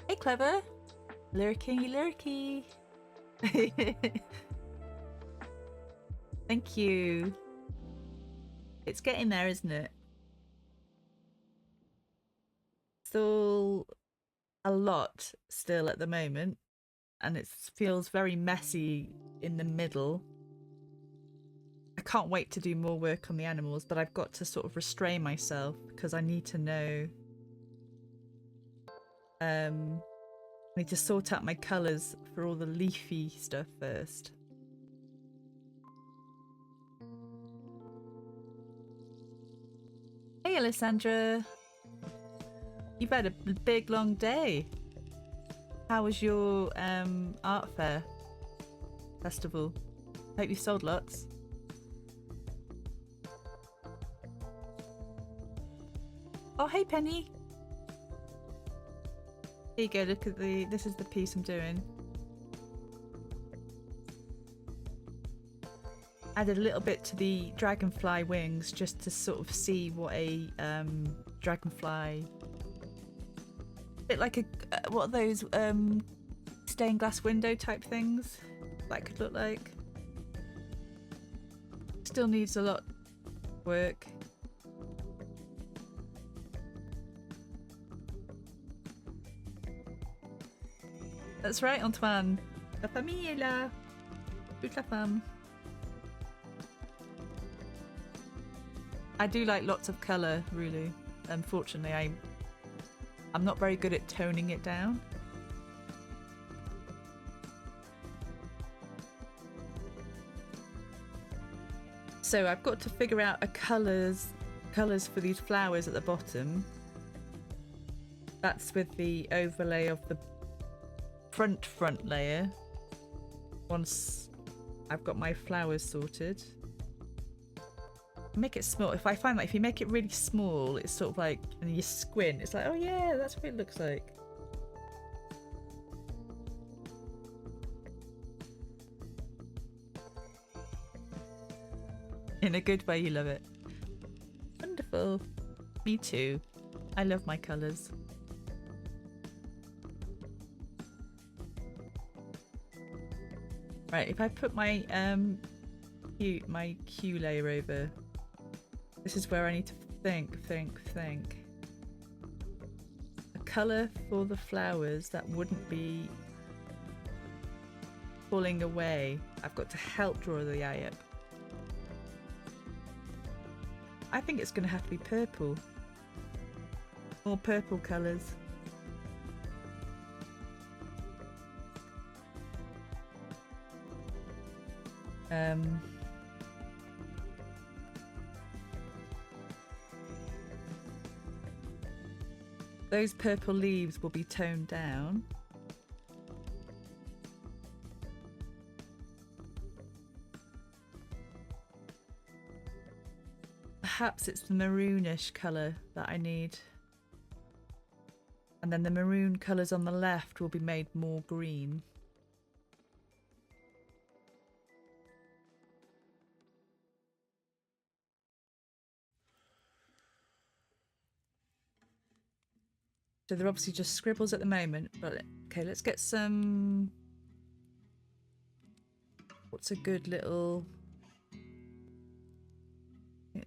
Hey, Clever. Lurky, lurky. Thank you. It's getting there, isn't it? Still a lot still at the moment, and it feels very messy in the middle. I can't wait to do more work on the animals, but I've got to sort of restrain myself because I need to know. I need to sort out my colours for all the leafy stuff first. Hey, Alessandra. You've had a big long day. How was your art fair festival? Hope you sold lots. Oh, hey, Penny. Here you go, look at this is the piece I'm doing. Added a little bit to the dragonfly wings just to sort of see what a dragonfly, a bit like a what are those stained glass window type things that could look like. Still needs a lot of work. That's right, Antoine. La famille est là. Toute la femme. I do like lots of colour, really. Unfortunately, I'm not very good at toning it down. So I've got to figure out a colours for these flowers at the bottom. That's with the overlay of the front layer. Once I've got my flowers sorted. Make it small. If I find that if you make it really small, it's sort of like, and you squint, it's like, oh yeah, that's what it looks like. In a good way, you love it. Wonderful. Me too. I love my colours. Right, if I put my Q layer over, this is where I need to think. A colour for the flowers that wouldn't be falling away. I've got to help draw the eye up. I think it's going to have to be purple. More purple colours. Those purple leaves will be toned down. Perhaps it's the maroonish colour that I need. And then the maroon colours on the left will be made more green. So they're obviously just scribbles at the moment, but okay, let's get some... What's a good little...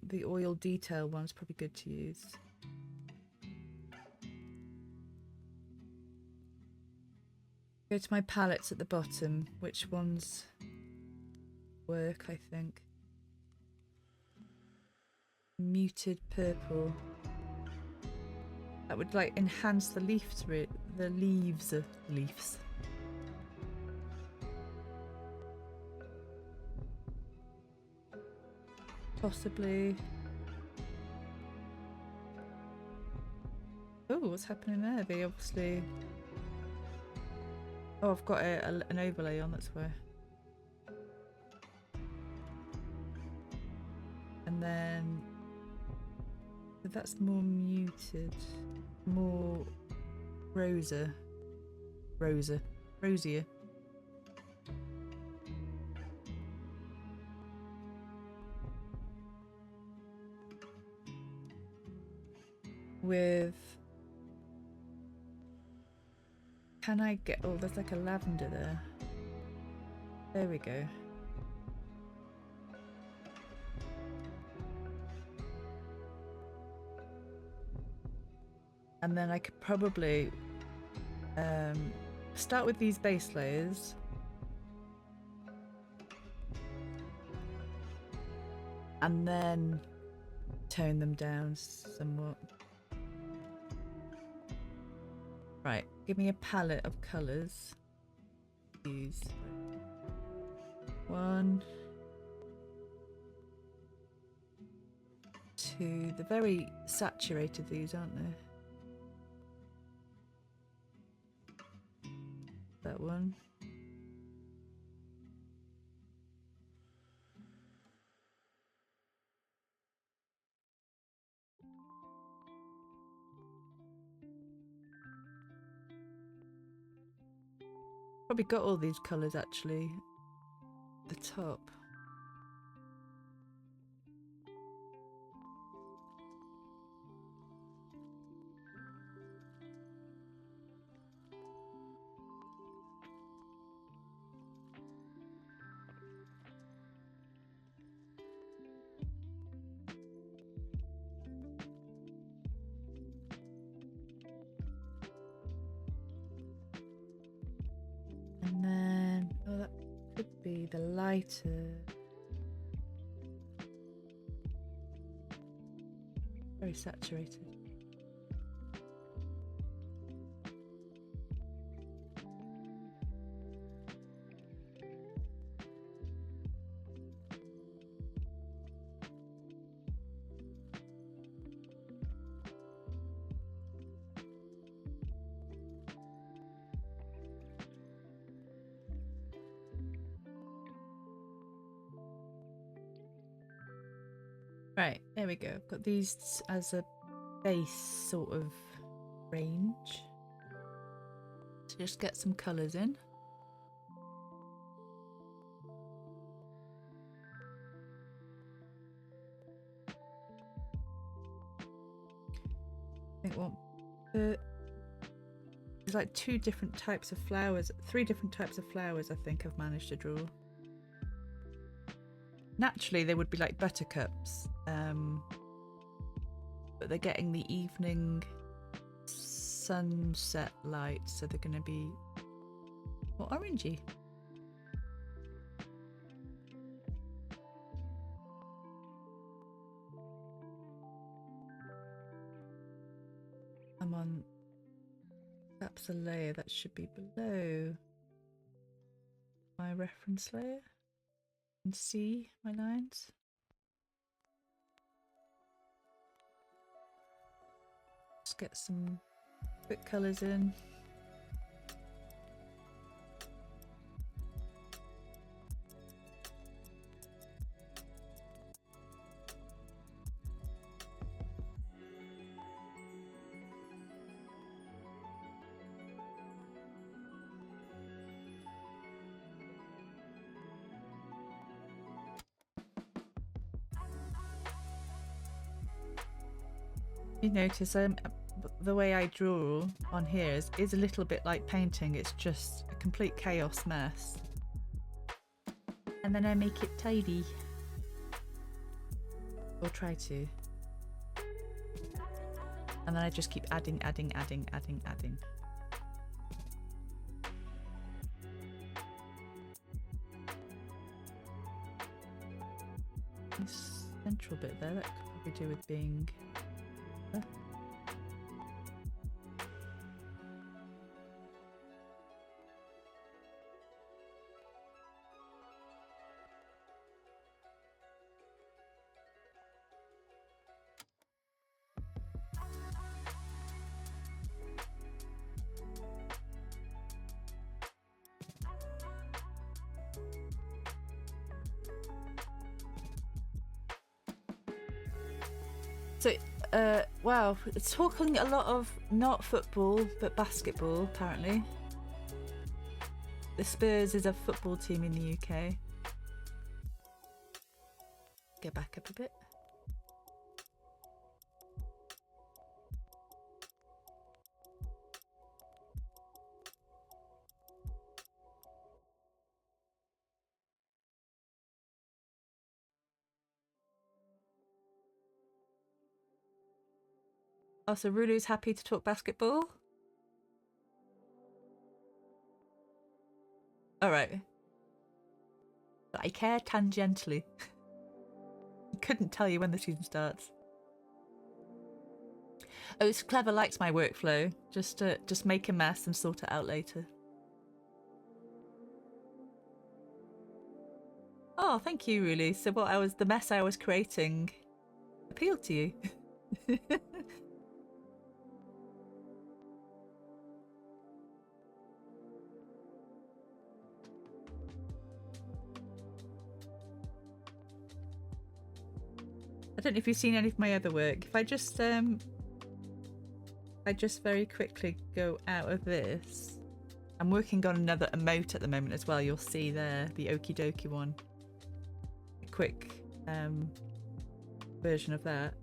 The oil detail one's probably good to use. Go to my palettes at the bottom. Which ones work, I think. Muted purple. That would like enhance the leaves, the leaves. Possibly. Oh, what's happening there? They obviously. Oh, I've got an overlay on, that's why. And then that's more muted, more rosier. With, can I get, oh, there's like a lavender there. There we go. And then I could probably start with these base layers. And then tone them down somewhat. Right, give me a palette of colours. Use 1, 2. They're very saturated, these, aren't they? That one. Probably got all these colours actually. The top. And then, oh, that could be the lighter. Very saturated. Right, there we go. I've got these as a base sort of range. So just get some colours in. I think there's like 2 different types of flowers, 3 different types of flowers I think I've managed to draw. Naturally they would be like buttercups, but they're getting the evening sunset light, so they're going to be more orangey. I'm on perhaps a layer that should be below my reference layer and see my lines. Just get some quick colours in. You notice the way I draw on here is a little bit like painting. It's just a complete chaos mess. And then I make it tidy. Or try to. And then I just keep adding. This central bit there, that could probably do with being... So, wow, it's talking a lot of not football, but basketball, apparently. The Spurs is a football team in the UK. Go back up a bit. Oh, so Rulu's happy to talk basketball? Alright. I care tangentially. I couldn't tell you when the season starts. Oh, it's clever, likes my workflow. Just make a mess and sort it out later. Oh, thank you, Rulu. So the mess I was creating appealed to you. I don't know if you've seen any of my other work. If I just very quickly go out of this. I'm working on another emote at the moment as well. You'll see there, the okie dokie one. A quick version of that.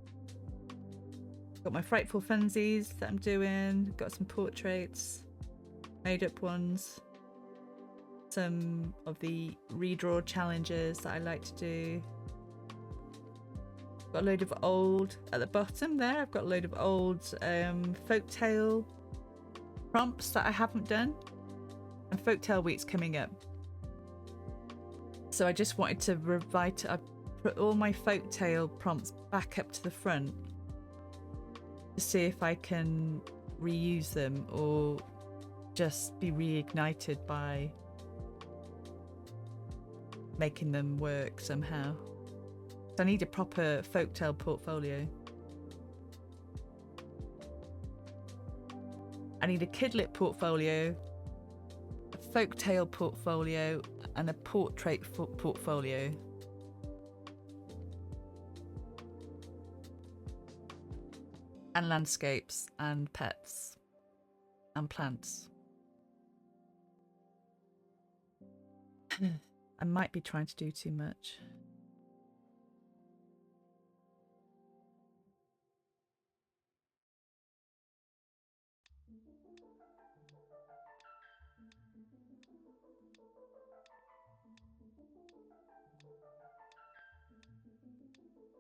Got my frightful funsies that I'm doing. Got some portraits, made up ones. Some of the redraw challenges that I like to do. Got a load of old, at the bottom there, I've got a load of old folktale prompts that I haven't done. And folktale week's coming up. So I just wanted to I put all my folktale prompts back up to the front to see if I can reuse them or just be reignited by making them work somehow. I need a proper folktale portfolio. I need a KidLit portfolio, a folktale portfolio, and a portrait portfolio. And landscapes and pets and plants. I might be trying to do too much.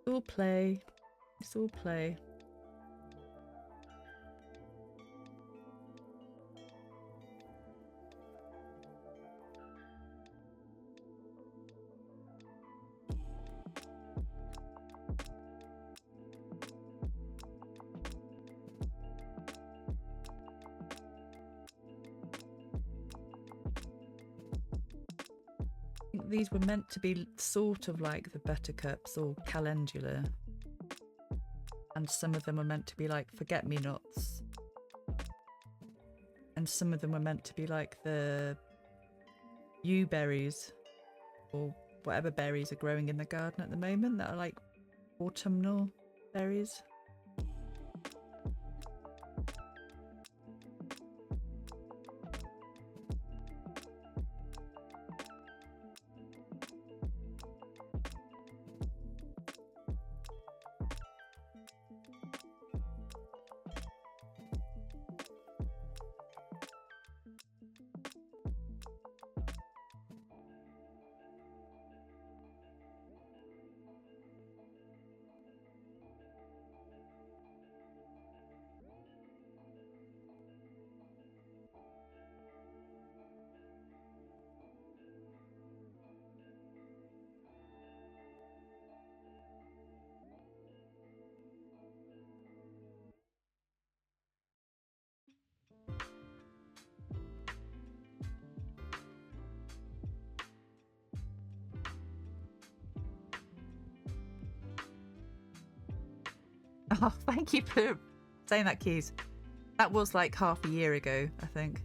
All play. It's all play. I think these were meant to be sort of like the buttercups or calendula. And some of them were meant to be like forget-me-nots. And some of them were meant to be like the yew berries or whatever berries are growing in the garden at the moment that are like autumnal berries. Oh, thank you for saying that, Keys. That was like half a year ago, I think.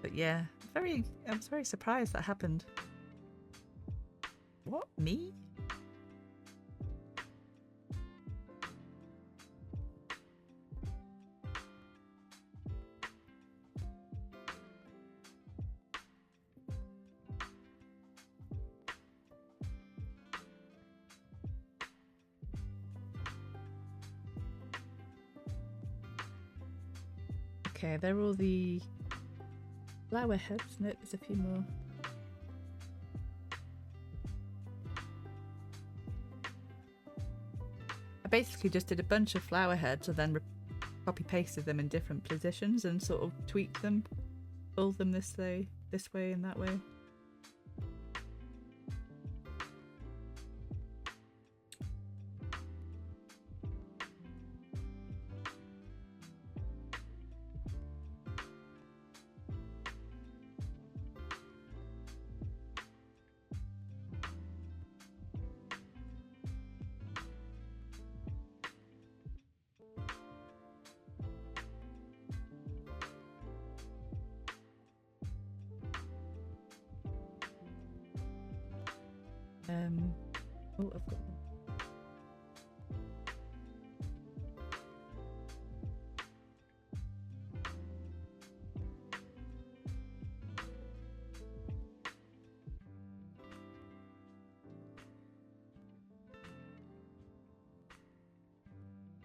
But yeah, I was very surprised that happened. What? Me? Okay, they're all the flower heads. No, there's a few more. I basically just did a bunch of flower heads and then copy pasted them in different positions and sort of tweaked them, pulled them this way and that way. Oh, I've got them.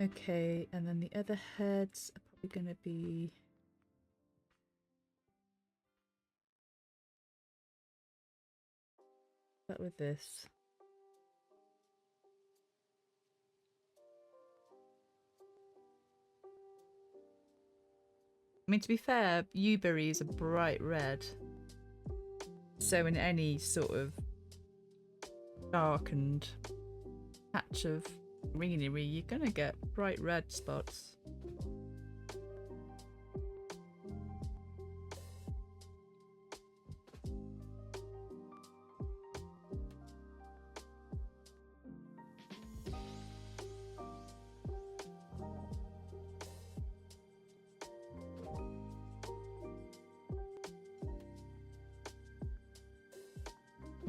Okay, and then the other heads are probably going to be... Start with this. I mean, to be fair, Yewberries are bright red. So in any sort of darkened patch of greenery, you're going to get bright red spots.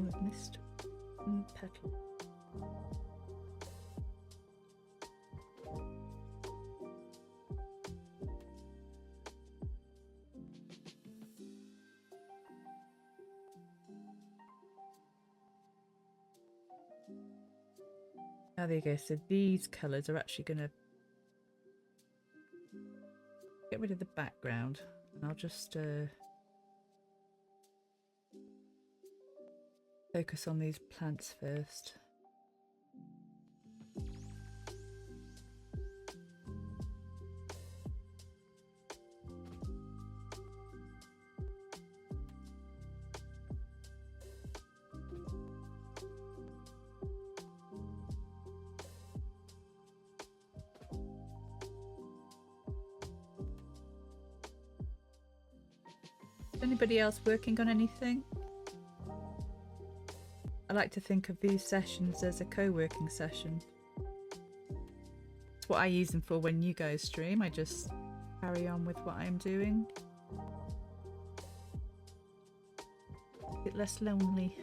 Oh, I've missed petal. Oh, there you go. So these colours are actually going to get rid of the background, and I'll just focus on these plants first. Anybody else working on anything? I like to think of these sessions as a co-working session. It's what I use them for when you guys stream. I just carry on with what I'm doing. A bit less lonely.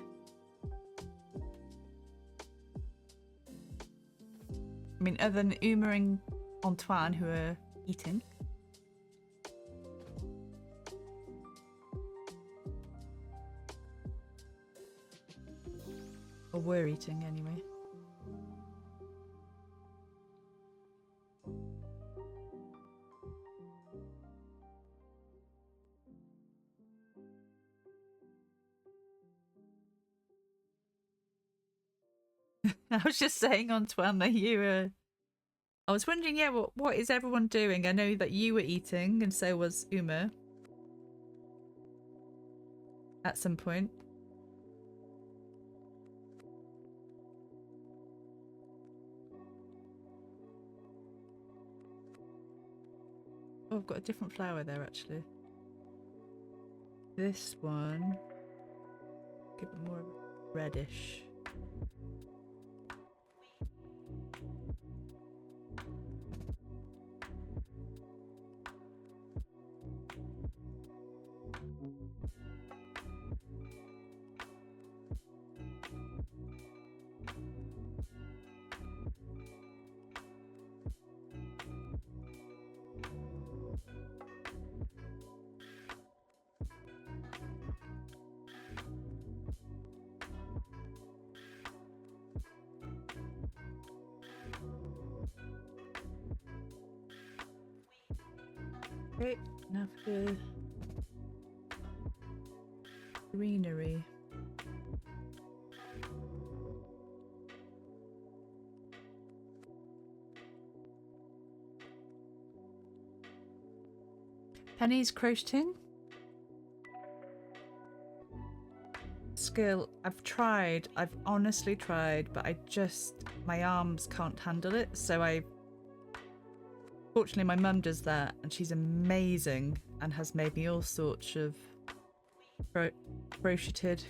I mean, other than Uma and Antoine, who are eating. Or were eating anyway. I was just saying, Antoine, that you were... I was wondering, yeah, what is everyone doing? I know that you were eating, and so was Uma. At some point. Oh, I've got a different flower there, actually. This one. give it more reddish. Okay, now for the greenery. Penny's crocheting. Skill, I've tried, I've honestly tried, but my arms can't handle it, so fortunately my mum does that, and she's amazing, and has made me all sorts of crocheted,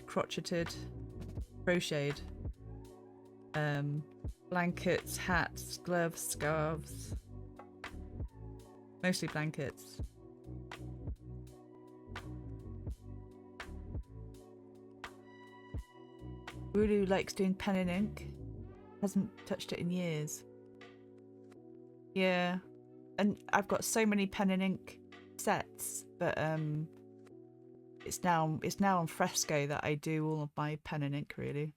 blankets, hats, gloves, scarves, mostly blankets. Lulu likes doing pen and ink. Hasn't touched it in years. Yeah, and I've got so many pen and ink sets, but it's now on Fresco that I do all of my pen and ink, really.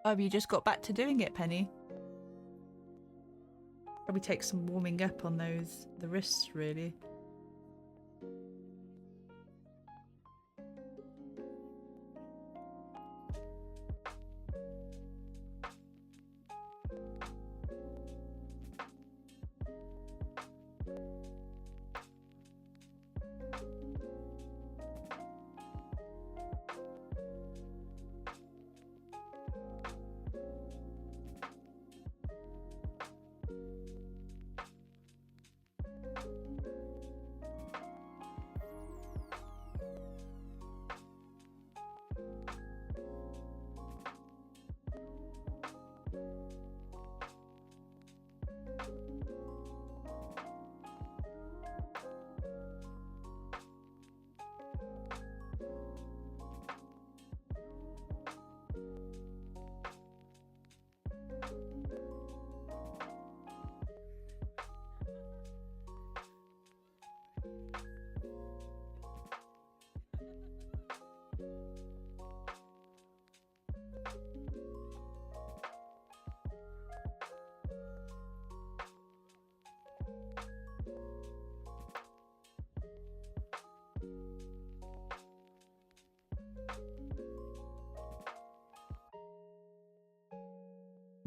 Oh, have you just got back to doing it, Penny? Probably take some warming up on the wrists, really.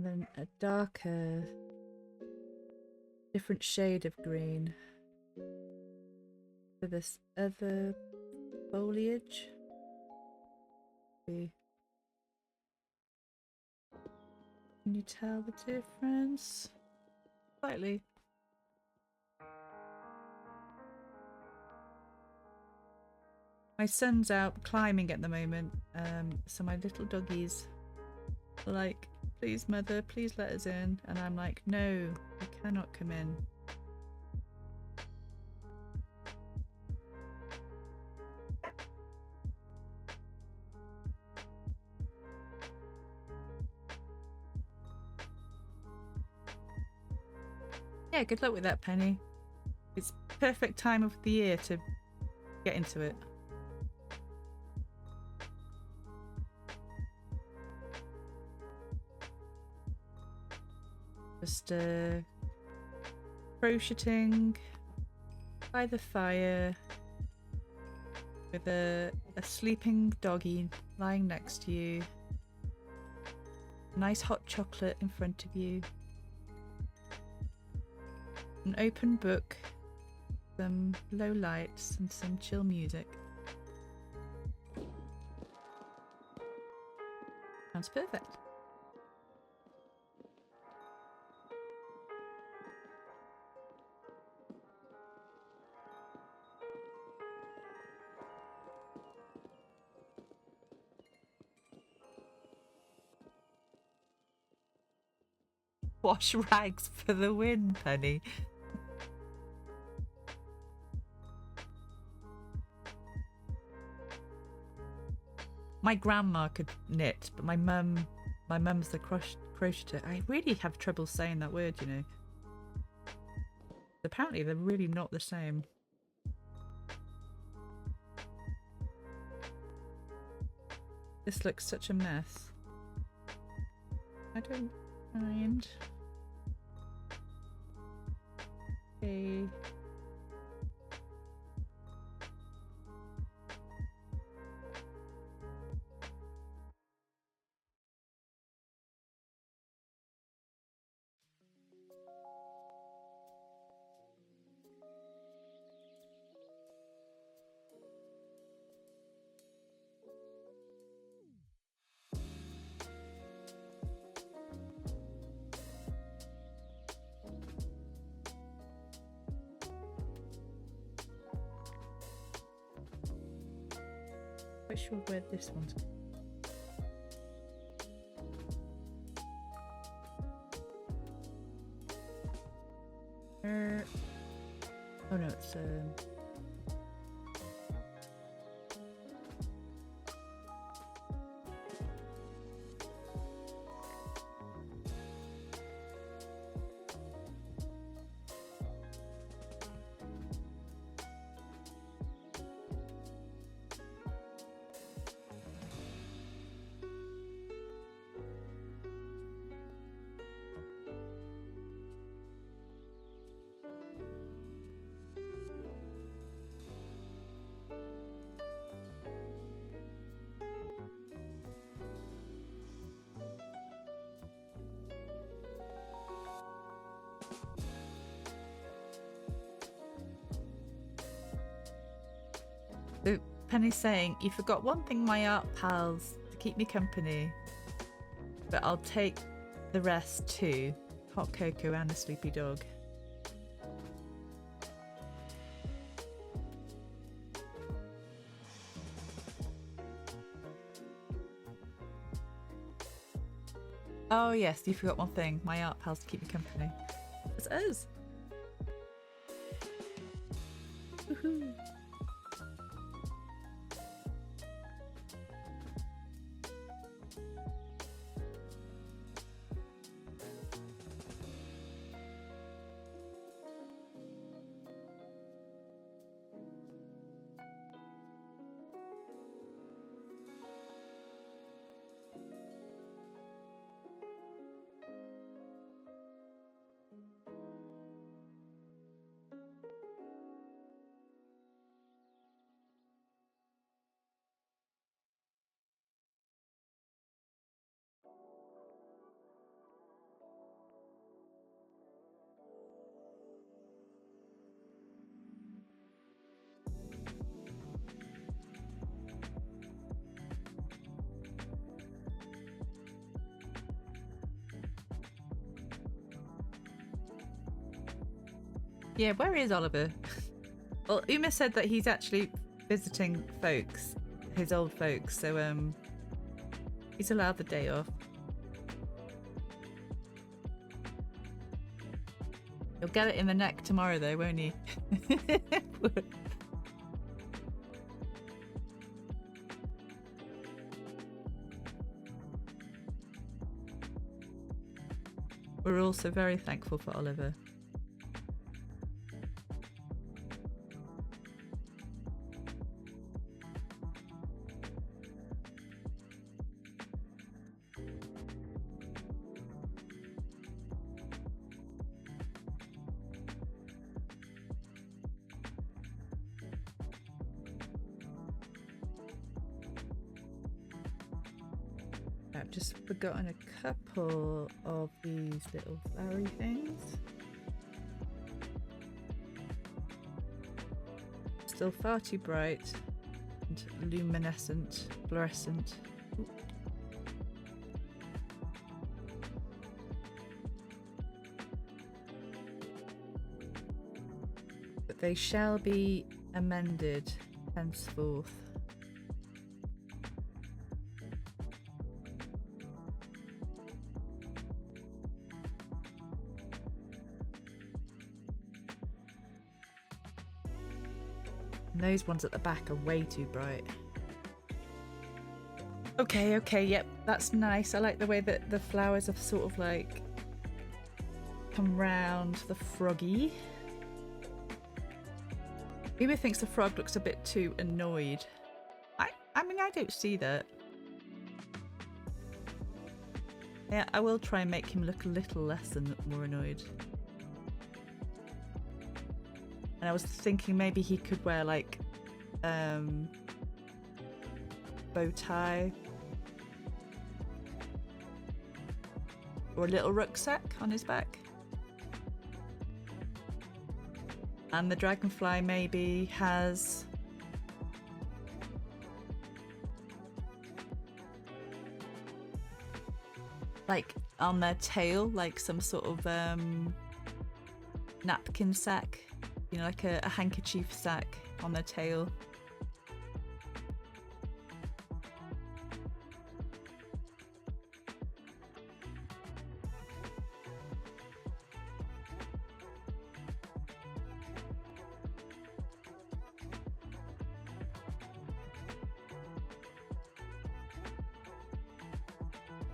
And then a darker, different shade of green for this other foliage. Can you tell the difference? Slightly. My son's out climbing at the moment, so my little doggies are like, please mother, please let us in, and I'm like, no, you cannot come in. Yeah, good luck with that, Penny. It's perfect time of the year to get into it. Just crocheting by the fire with a sleeping doggy lying next to you. Nice hot chocolate in front of you. An open book, some low lights and some chill music. Sounds perfect. Wash rags for the win, Penny. My grandma could knit, but my mum's the crocheter. I really have trouble saying that word, you know. Apparently they're really not the same. This looks such a mess. I don't mind. Okay. Not sure where this one's. Oh no, it's So Penny's saying, you forgot one thing, my art pals, to keep me company. But I'll take the rest too. Hot cocoa and a sleepy dog. Oh yes, you forgot one thing, my art pals to keep me company. It's us. Woohoo. Yeah, where is Oliver? Well, Uma said that he's actually visiting folks, his old folks, so he's allowed the day off. You'll get it in the neck tomorrow though, won't you? We're also very thankful for Oliver. I've just forgotten a couple of these little flowery things. Still far too bright and luminescent, fluorescent. Ooh. But they shall be amended henceforth. those ones at the back are way too bright. Okay, yep, that's nice. I like the way that the flowers have sort of like come round the froggy. Yvie thinks the frog looks a bit too annoyed. I mean, I don't see that. Yeah, I will try and make him look a little less and more annoyed. And I was thinking maybe he could wear like bow tie or a little rucksack on his back. And the dragonfly maybe has like on their tail like some sort of napkin sack, you know, like a handkerchief sack on their tail.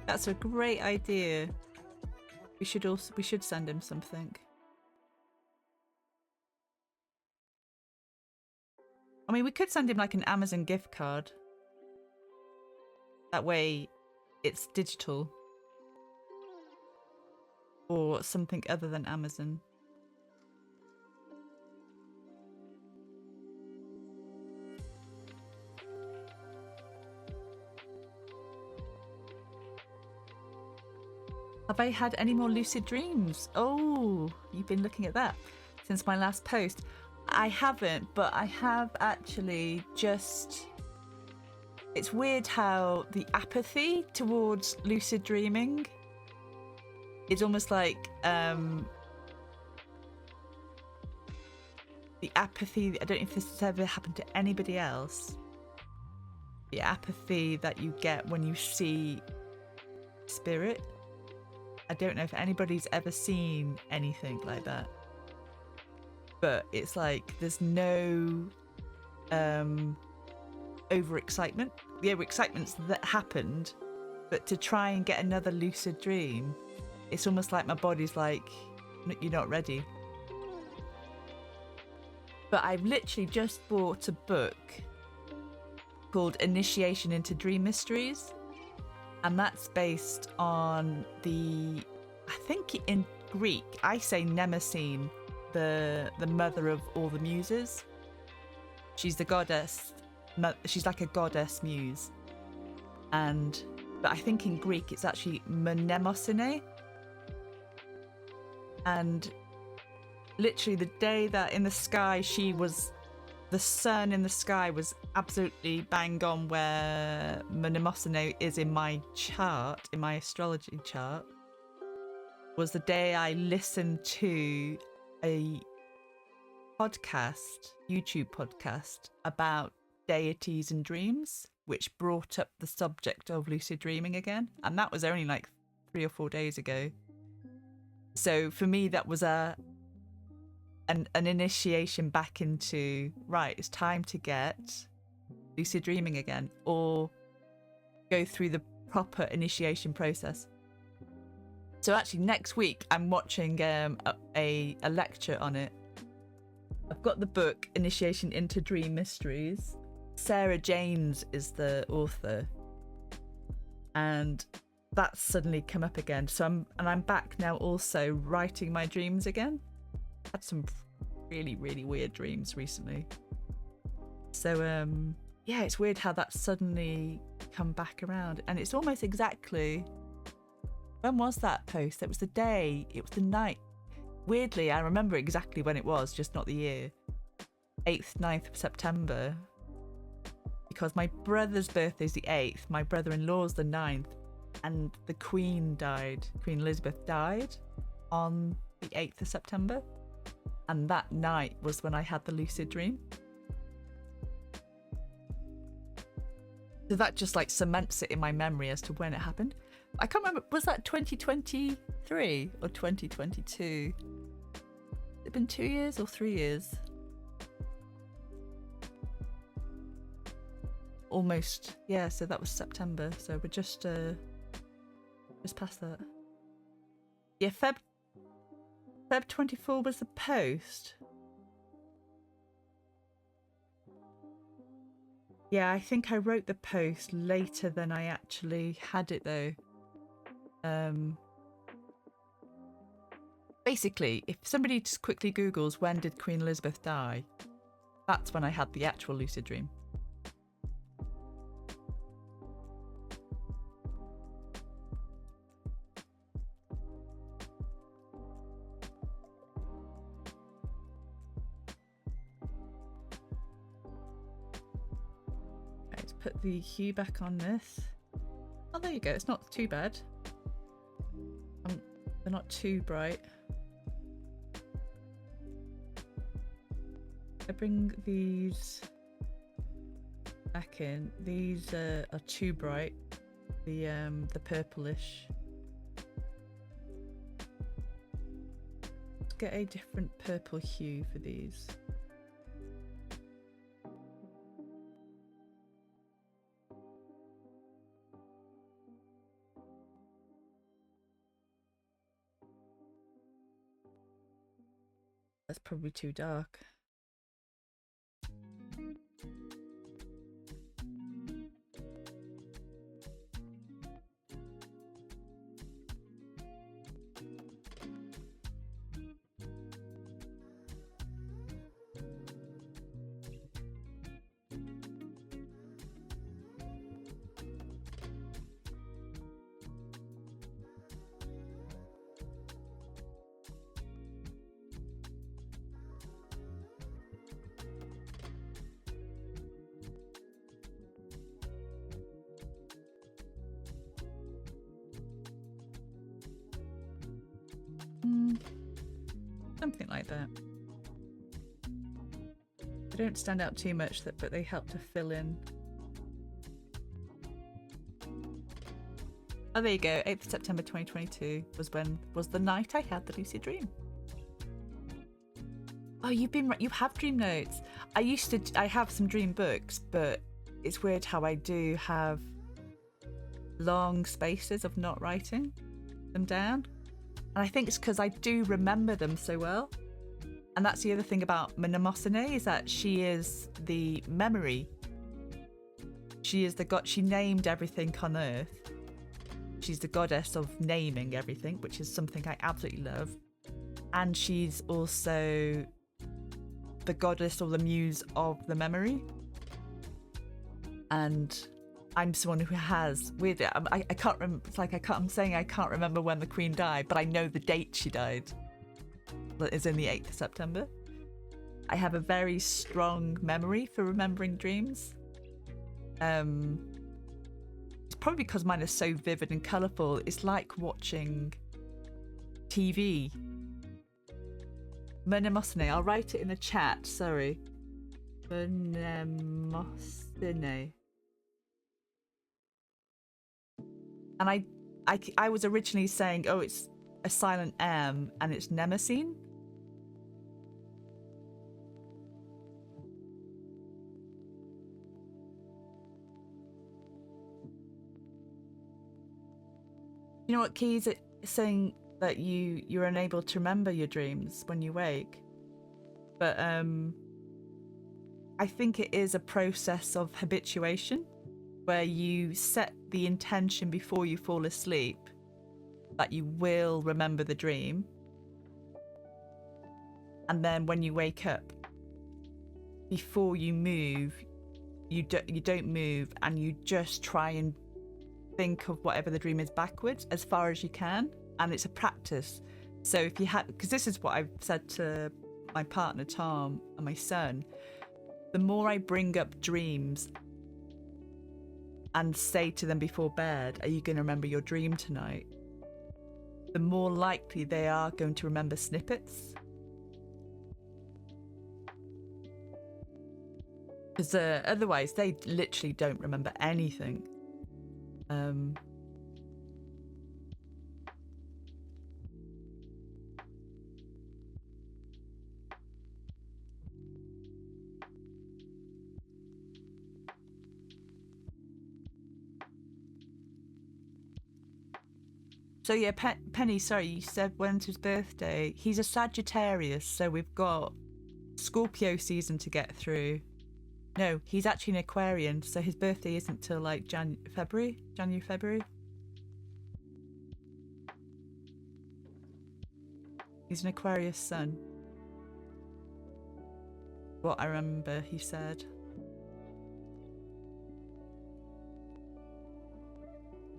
That's a great idea. We should send him something. I mean, we could send him like an Amazon gift card. That way it's digital. Or something other than Amazon. Have I had any more lucid dreams? Oh, you've been looking at that since my last post. I haven't, but I have actually just... It's weird how the apathy towards lucid dreaming is almost like the apathy, I don't know if this has ever happened to anybody else, the apathy that you get when you see spirit. I don't know if anybody's ever seen anything like that, but it's like there's no overexcitement. The overexcitement's that happened, but to try and get another lucid dream, it's almost like my body's like, you're not ready. But I've literally just bought a book called Initiation into Dream Mysteries. And that's based on I think in Greek, I say Mnemosyne, the mother of all the muses. She's the goddess, she's like a goddess muse. But I think in Greek it's actually Mnemosyne. And literally the day that in the sky the sun in the sky was absolutely bang on where Mnemosyne is in my chart, in my astrology chart, was the day I listened to a YouTube podcast about deities and dreams, which brought up the subject of lucid dreaming again. And that was only like 3 or 4 days ago. So for me, that was an initiation back into, right, it's time to get lucid dreaming again, or go through the proper initiation process. So actually next week I'm watching a lecture on it. I've got the book Initiation into Dream Mysteries. Sarah Janes is the author, and that's suddenly come up again. So I'm back now also writing my dreams again. Had some really weird dreams recently, so yeah, it's weird how that suddenly come back around. And it's almost exactly, when was that post? It was the night. Weirdly, I remember exactly when it was, just not the year. 8th, 9th of September, because my brother's birthday's the 8th, my brother-in-law's the 9th, and the Queen Elizabeth died on the 8th of September. And that night was when I had the lucid dream. So that just like cements it in my memory as to when it happened. I can't remember, was that 2023 or 2022? Has it been 2 years or 3 years? almost, yeah, so that was September, so we're just past that. Yeah, Feb 24 was the post. Yeah, I think I wrote the post later than I actually had it though. Basically, if somebody just quickly Googles when did Queen Elizabeth die, that's when I had the actual lucid dream. Let's put the hue back on this. Oh, there you go. It's not too bad. They're not too bright. I bring these back in. These are too bright. The purplish. Let's get a different purple hue for these. That's probably too dark. Something like that. They don't stand out too much, but they help to fill in. Oh, there you go. 8th of September 2022 was the night I had the lucid dream. Oh, you have dream notes. I have some dream books, but it's weird how I do have long spaces of not writing them down. And I think it's because I do remember them so well. And that's the other thing about Mnemosyne, is that she is the memory. She is the god. She named everything on Earth. She's the goddess of naming everything, which is something I absolutely love. And she's also the goddess or the muse of the memory. And I'm someone who has weird. I can't remember. It's like I'm saying I can't remember when the Queen died, but I know the date she died. That is in the 8th of September. I have a very strong memory for remembering dreams. It's probably because mine are so vivid and colourful. It's like watching TV. Mnemosyne. I'll write it in the chat. Sorry. Mnemosyne. And I was originally saying, oh, it's a silent M and it's Mnemosyne. You know what, Keys? It's saying that you're unable to remember your dreams when you wake. But I think it is a process of habituation, where you set the intention before you fall asleep that you will remember the dream. And then when you wake up, before you move, you don't move, and you just try and think of whatever the dream is backwards as far as you can. And it's a practice. So if you have, because this is what I've said to my partner Tom and my son, the more I bring up dreams and say to them before bed, are you going to remember your dream tonight? The more likely they are going to remember snippets. Because otherwise they literally don't remember anything. So yeah, Penny, sorry, you said when's his birthday? He's a Sagittarius, so we've got Scorpio season to get through. No, he's actually an Aquarian, so his birthday isn't till like January, February. He's an Aquarius sun. What I remember he said.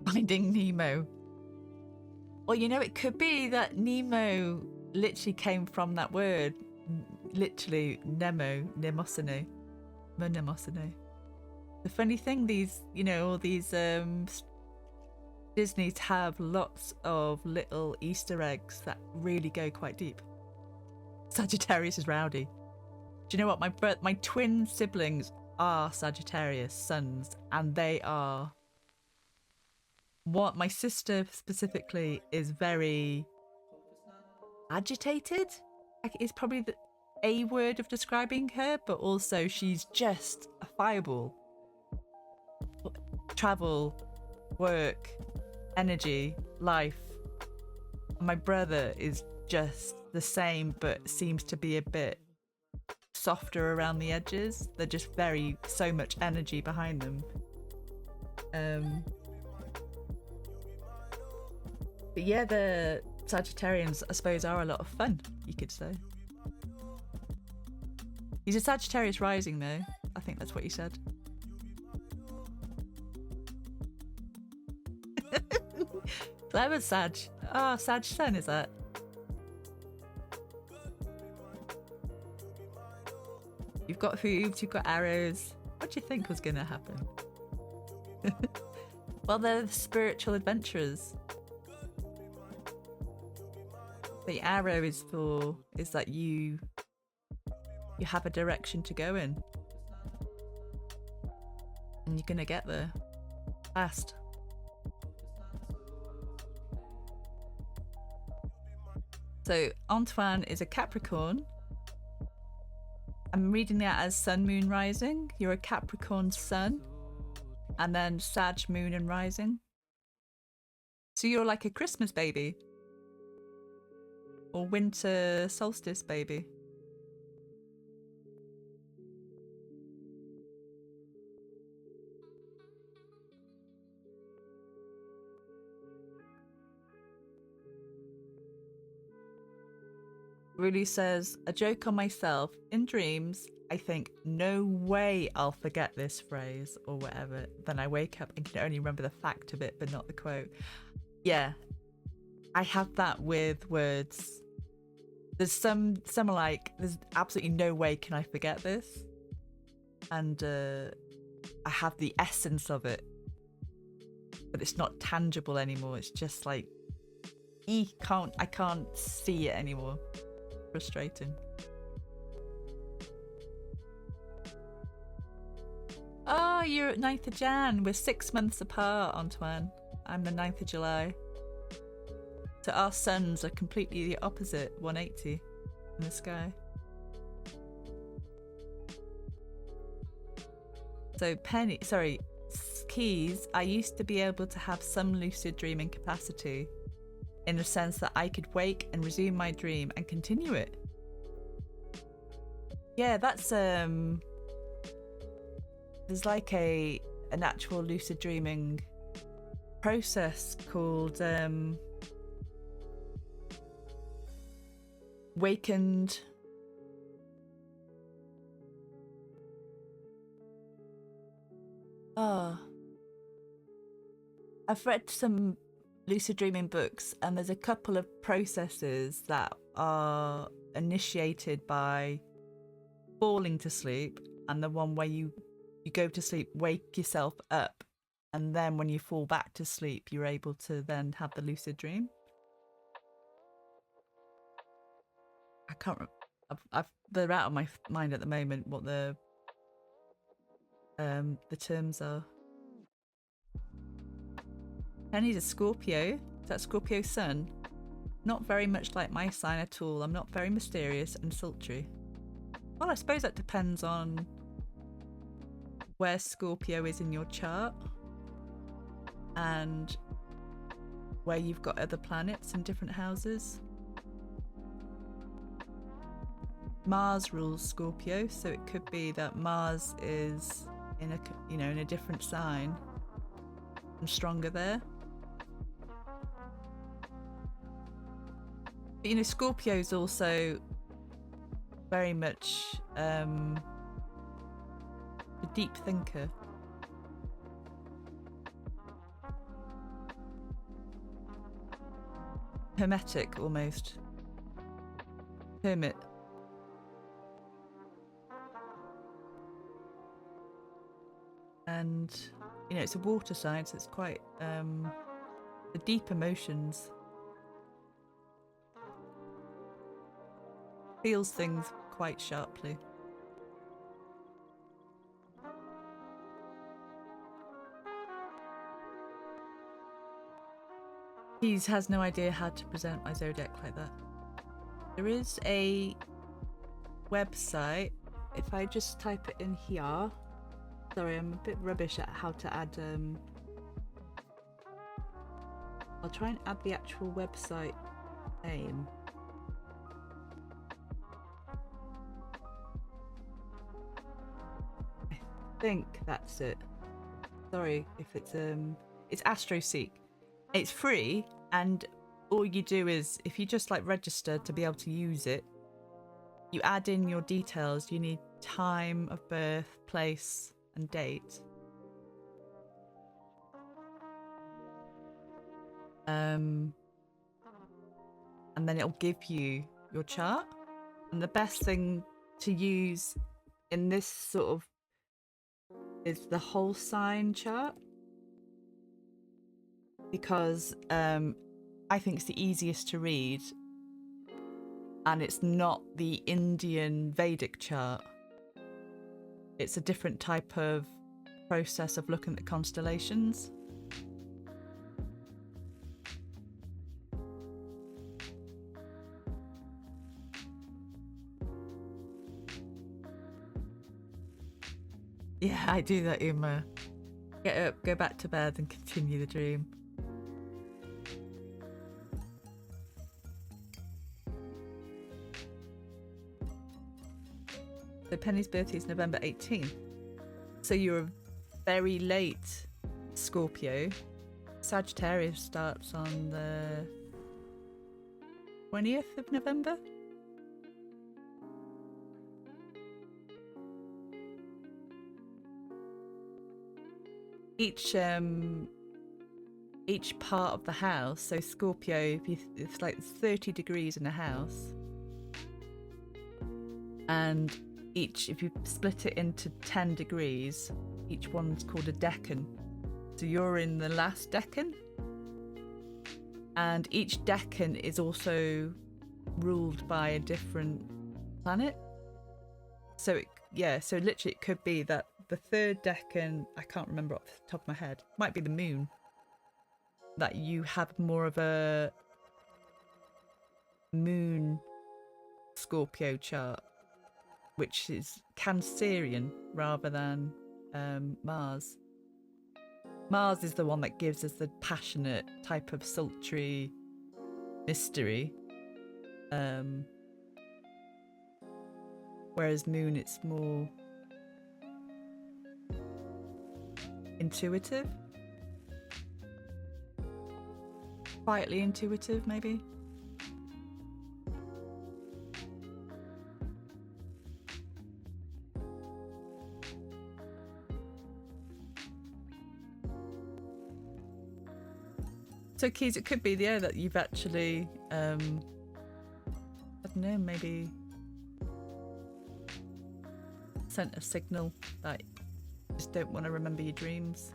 Finding Nemo. Well, you know, it could be that Nemo literally came from that word. Literally, Nemo, Nemosine. Monemosine. The funny thing, these, you know, all these Disney's have lots of little Easter eggs that really go quite deep. Sagittarius is rowdy. Do you know what? My twin siblings are Sagittarius sons, and they are... What my sister specifically is very agitated. It's probably a word of describing her, but also she's just a fireball. Travel, work, energy, life. My brother is just the same, but seems to be a bit softer around the edges. They're just so much energy behind them. But yeah, the Sagittarians, I suppose, are a lot of fun, you could say. He's a Sagittarius rising, though. I think that's what you said. Clever, Sag. Oh, Sag Sun, is that? You've got hooves, you've got arrows. What do you think was going to happen? Well, they're the spiritual adventurers. The arrow is that you have a direction to go in, and you're gonna get there fast. So Antoine is a Capricorn. I'm reading that as Sun, Moon, Rising. You're a Capricorn Sun, and then Sag, Moon, and Rising. So you're like a Christmas baby. Or winter solstice baby. Really says, a joke on myself. In dreams, I think, no way I'll forget this phrase or whatever. Then I wake up and can only remember the fact of it, but not the quote. Yeah. I have that with words. There's some are like, there's absolutely no way can I forget this. And I have the essence of it, but it's not tangible anymore. It's just like, I can't see it anymore. Frustrating. Oh, you're at 9th of Jan. We're 6 months apart, Antoine. I'm the 9th of July. So our suns are completely the opposite, 180 in the sky. So Keys, I used to be able to have some lucid dreaming capacity, in the sense that I could wake and resume my dream and continue it. Yeah, that's there's like an actual lucid dreaming process called wakened I've read some lucid dreaming books, and there's a couple of processes that are initiated by falling to sleep, and the one where you go to sleep, wake yourself up, and then when you fall back to sleep, you're able to then have the lucid dream. I can't they're out of my mind at the moment what the terms are. Penny's a Scorpio. Is that Scorpio sun? Not very much like my sign at all. I'm not very mysterious and sultry. Well, I suppose that depends on where Scorpio is in your chart and where you've got other planets in different houses. Mars rules Scorpio, so it could be that Mars is in a different sign and stronger there. But Scorpio's also very much a deep thinker. Hermetic almost. Hermit. And it's a water sign, so it's quite the deep emotions. Feels things quite sharply. He has no idea how to present my zodiac like that. There is a website. If I just type it in here. Sorry, I'm a bit rubbish at how to add. I'll try and add the actual website name. I think that's it. Sorry if it's AstroSeek. It's free, and all you do is, if you just register to be able to use it, you add in your details. You need time of birth, place, and date. And then it'll give you your chart. And the best thing to use in this sort of is the whole sign chart, because I think it's the easiest to read, and it's not the Indian Vedic chart. It's a different type of process of looking at the constellations. Yeah, I do that, Uma. Get up, go back to bed, and continue the dream. So Penny's birthday is November 18th. So you're a very late Scorpio. Sagittarius starts on the 20th of November. Each part of the house, so Scorpio, it's like 30 degrees in a house. And if you split it into 10 degrees, each one's called a decan. So you're in the last decan. And each decan is also ruled by a different planet. So literally it could be that the third decan, I can't remember off the top of my head, might be the moon, that you have more of a moon Scorpio chart, which is Cancerian rather than Mars. Mars is the one that gives us the passionate type of sultry mystery. Whereas Moon, it's more intuitive. Quietly intuitive, maybe. So Keys, it could be that you've actually, I don't know, maybe sent a signal that you just don't want to remember your dreams.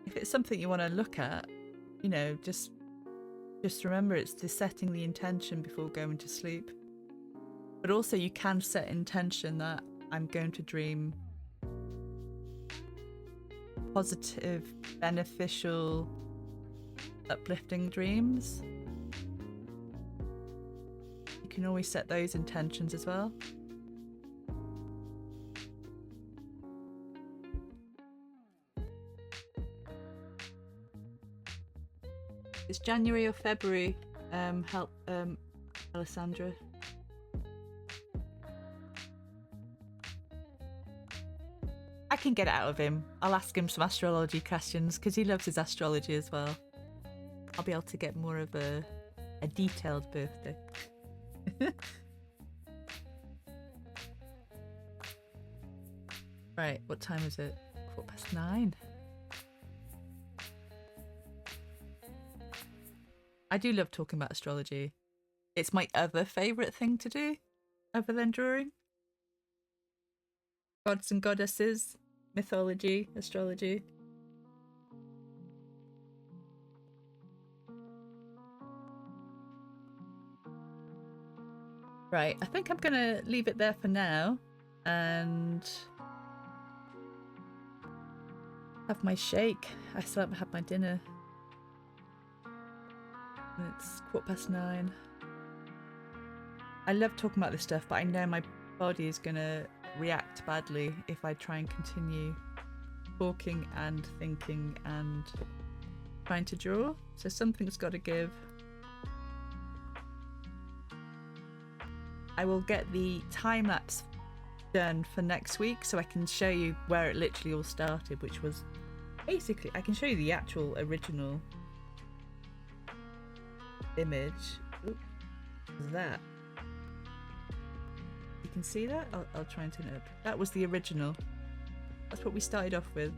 If it's something you want to look at, just remember it's the setting the intention before going to sleep. But also you can set intention that I'm going to dream positive, beneficial, uplifting dreams. You can always set those intentions as well. It's January or February. Help, Alessandra. I can get it out of him. I'll ask him some astrology questions because he loves his astrology as well. I'll be able to get more of a detailed birthday. Right, what time is it? 9:15. I do love talking about astrology. It's my other favourite thing to do, other than drawing. Gods and goddesses, mythology, astrology. Right, I think I'm gonna leave it there for now and have my shake. I still haven't had my dinner. And it's 9:15. I love talking about this stuff, but I know my body is gonna react badly if I try and continue talking and thinking and trying to draw. So something's got to give. I will get the time lapse done for next week so I can show you where it literally all started, which was basically, I can show you the actual original image. Ooh, what is that? You can see that? I'll try and turn it up. That was the original. That's what we started off with.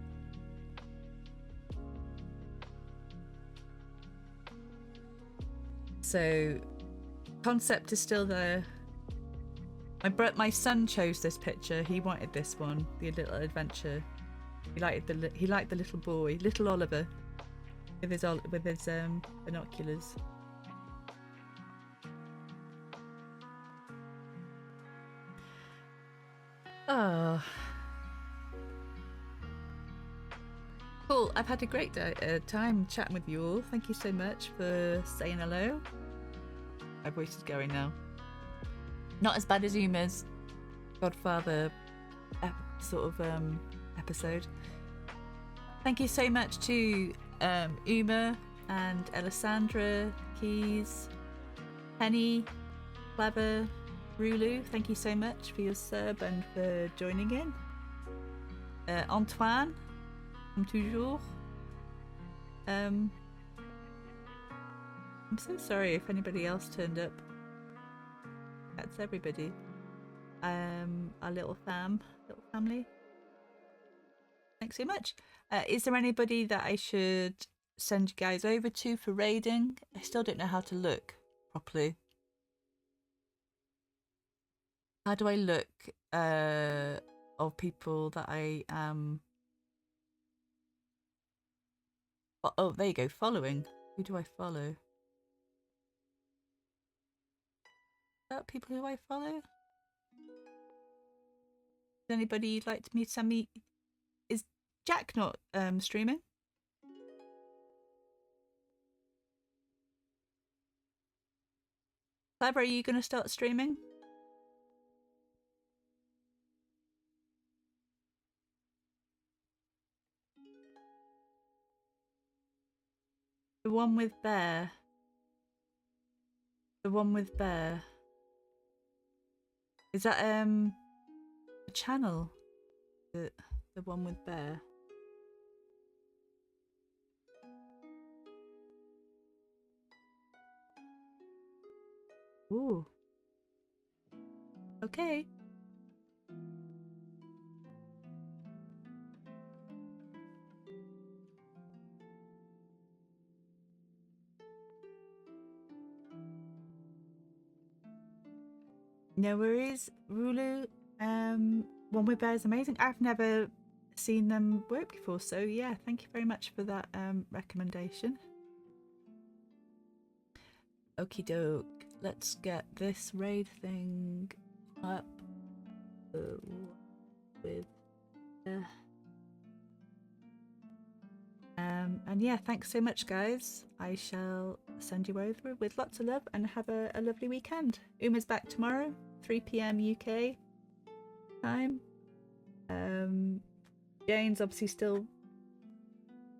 So, concept is still there. My son chose this picture. He wanted this one, the little adventure. He liked the little boy, little Oliver, with his binoculars. Oh, cool! I've had a great time chatting with you all. Thank you so much for saying hello. My voice is going now. Not as bad as Uma's Godfather episode. Thank you so much to Uma and Alessandra, Keys, Penny, Clever, Rulu. Thank you so much for your sub and for joining in. Antoine, comme toujours. I'm so sorry if anybody else turned up. That's everybody. Our little family. Thanks so much. Is there anybody that I should send you guys over to for raiding? I still don't know how to look properly. How do I look of people that I am? Oh, there you go. Following. Who do I follow? People who I follow? Does anybody like me to send me? Is Jack not streaming? Clever, are you going to start streaming? The one with Bear. The one with Bear. Is that a channel? The one with Bear. Ooh. Okay. No worries, Rulu. One with Bear is amazing. I've never seen them work before, so yeah, thank you very much for that recommendation. Okie doke. Let's get this raid thing up with and yeah, thanks so much, guys. I shall send you over with lots of love and have a lovely weekend. Uma's back tomorrow, 3 p.m. UK time. Jane's obviously still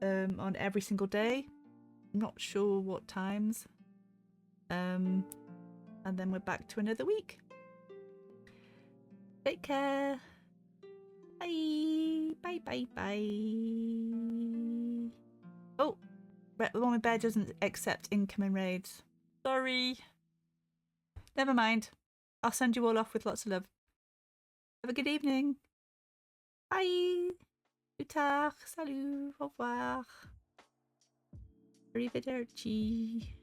on every single day. not sure what times. And then we're back to another week. Take care. Bye. Bye, bye, bye. Oh, Mommy Bear doesn't accept incoming raids. Sorry. Never mind. I'll send you all off with lots of love. Have a good evening. Bye. Plus tard. Salut. Au revoir. Arrivederci.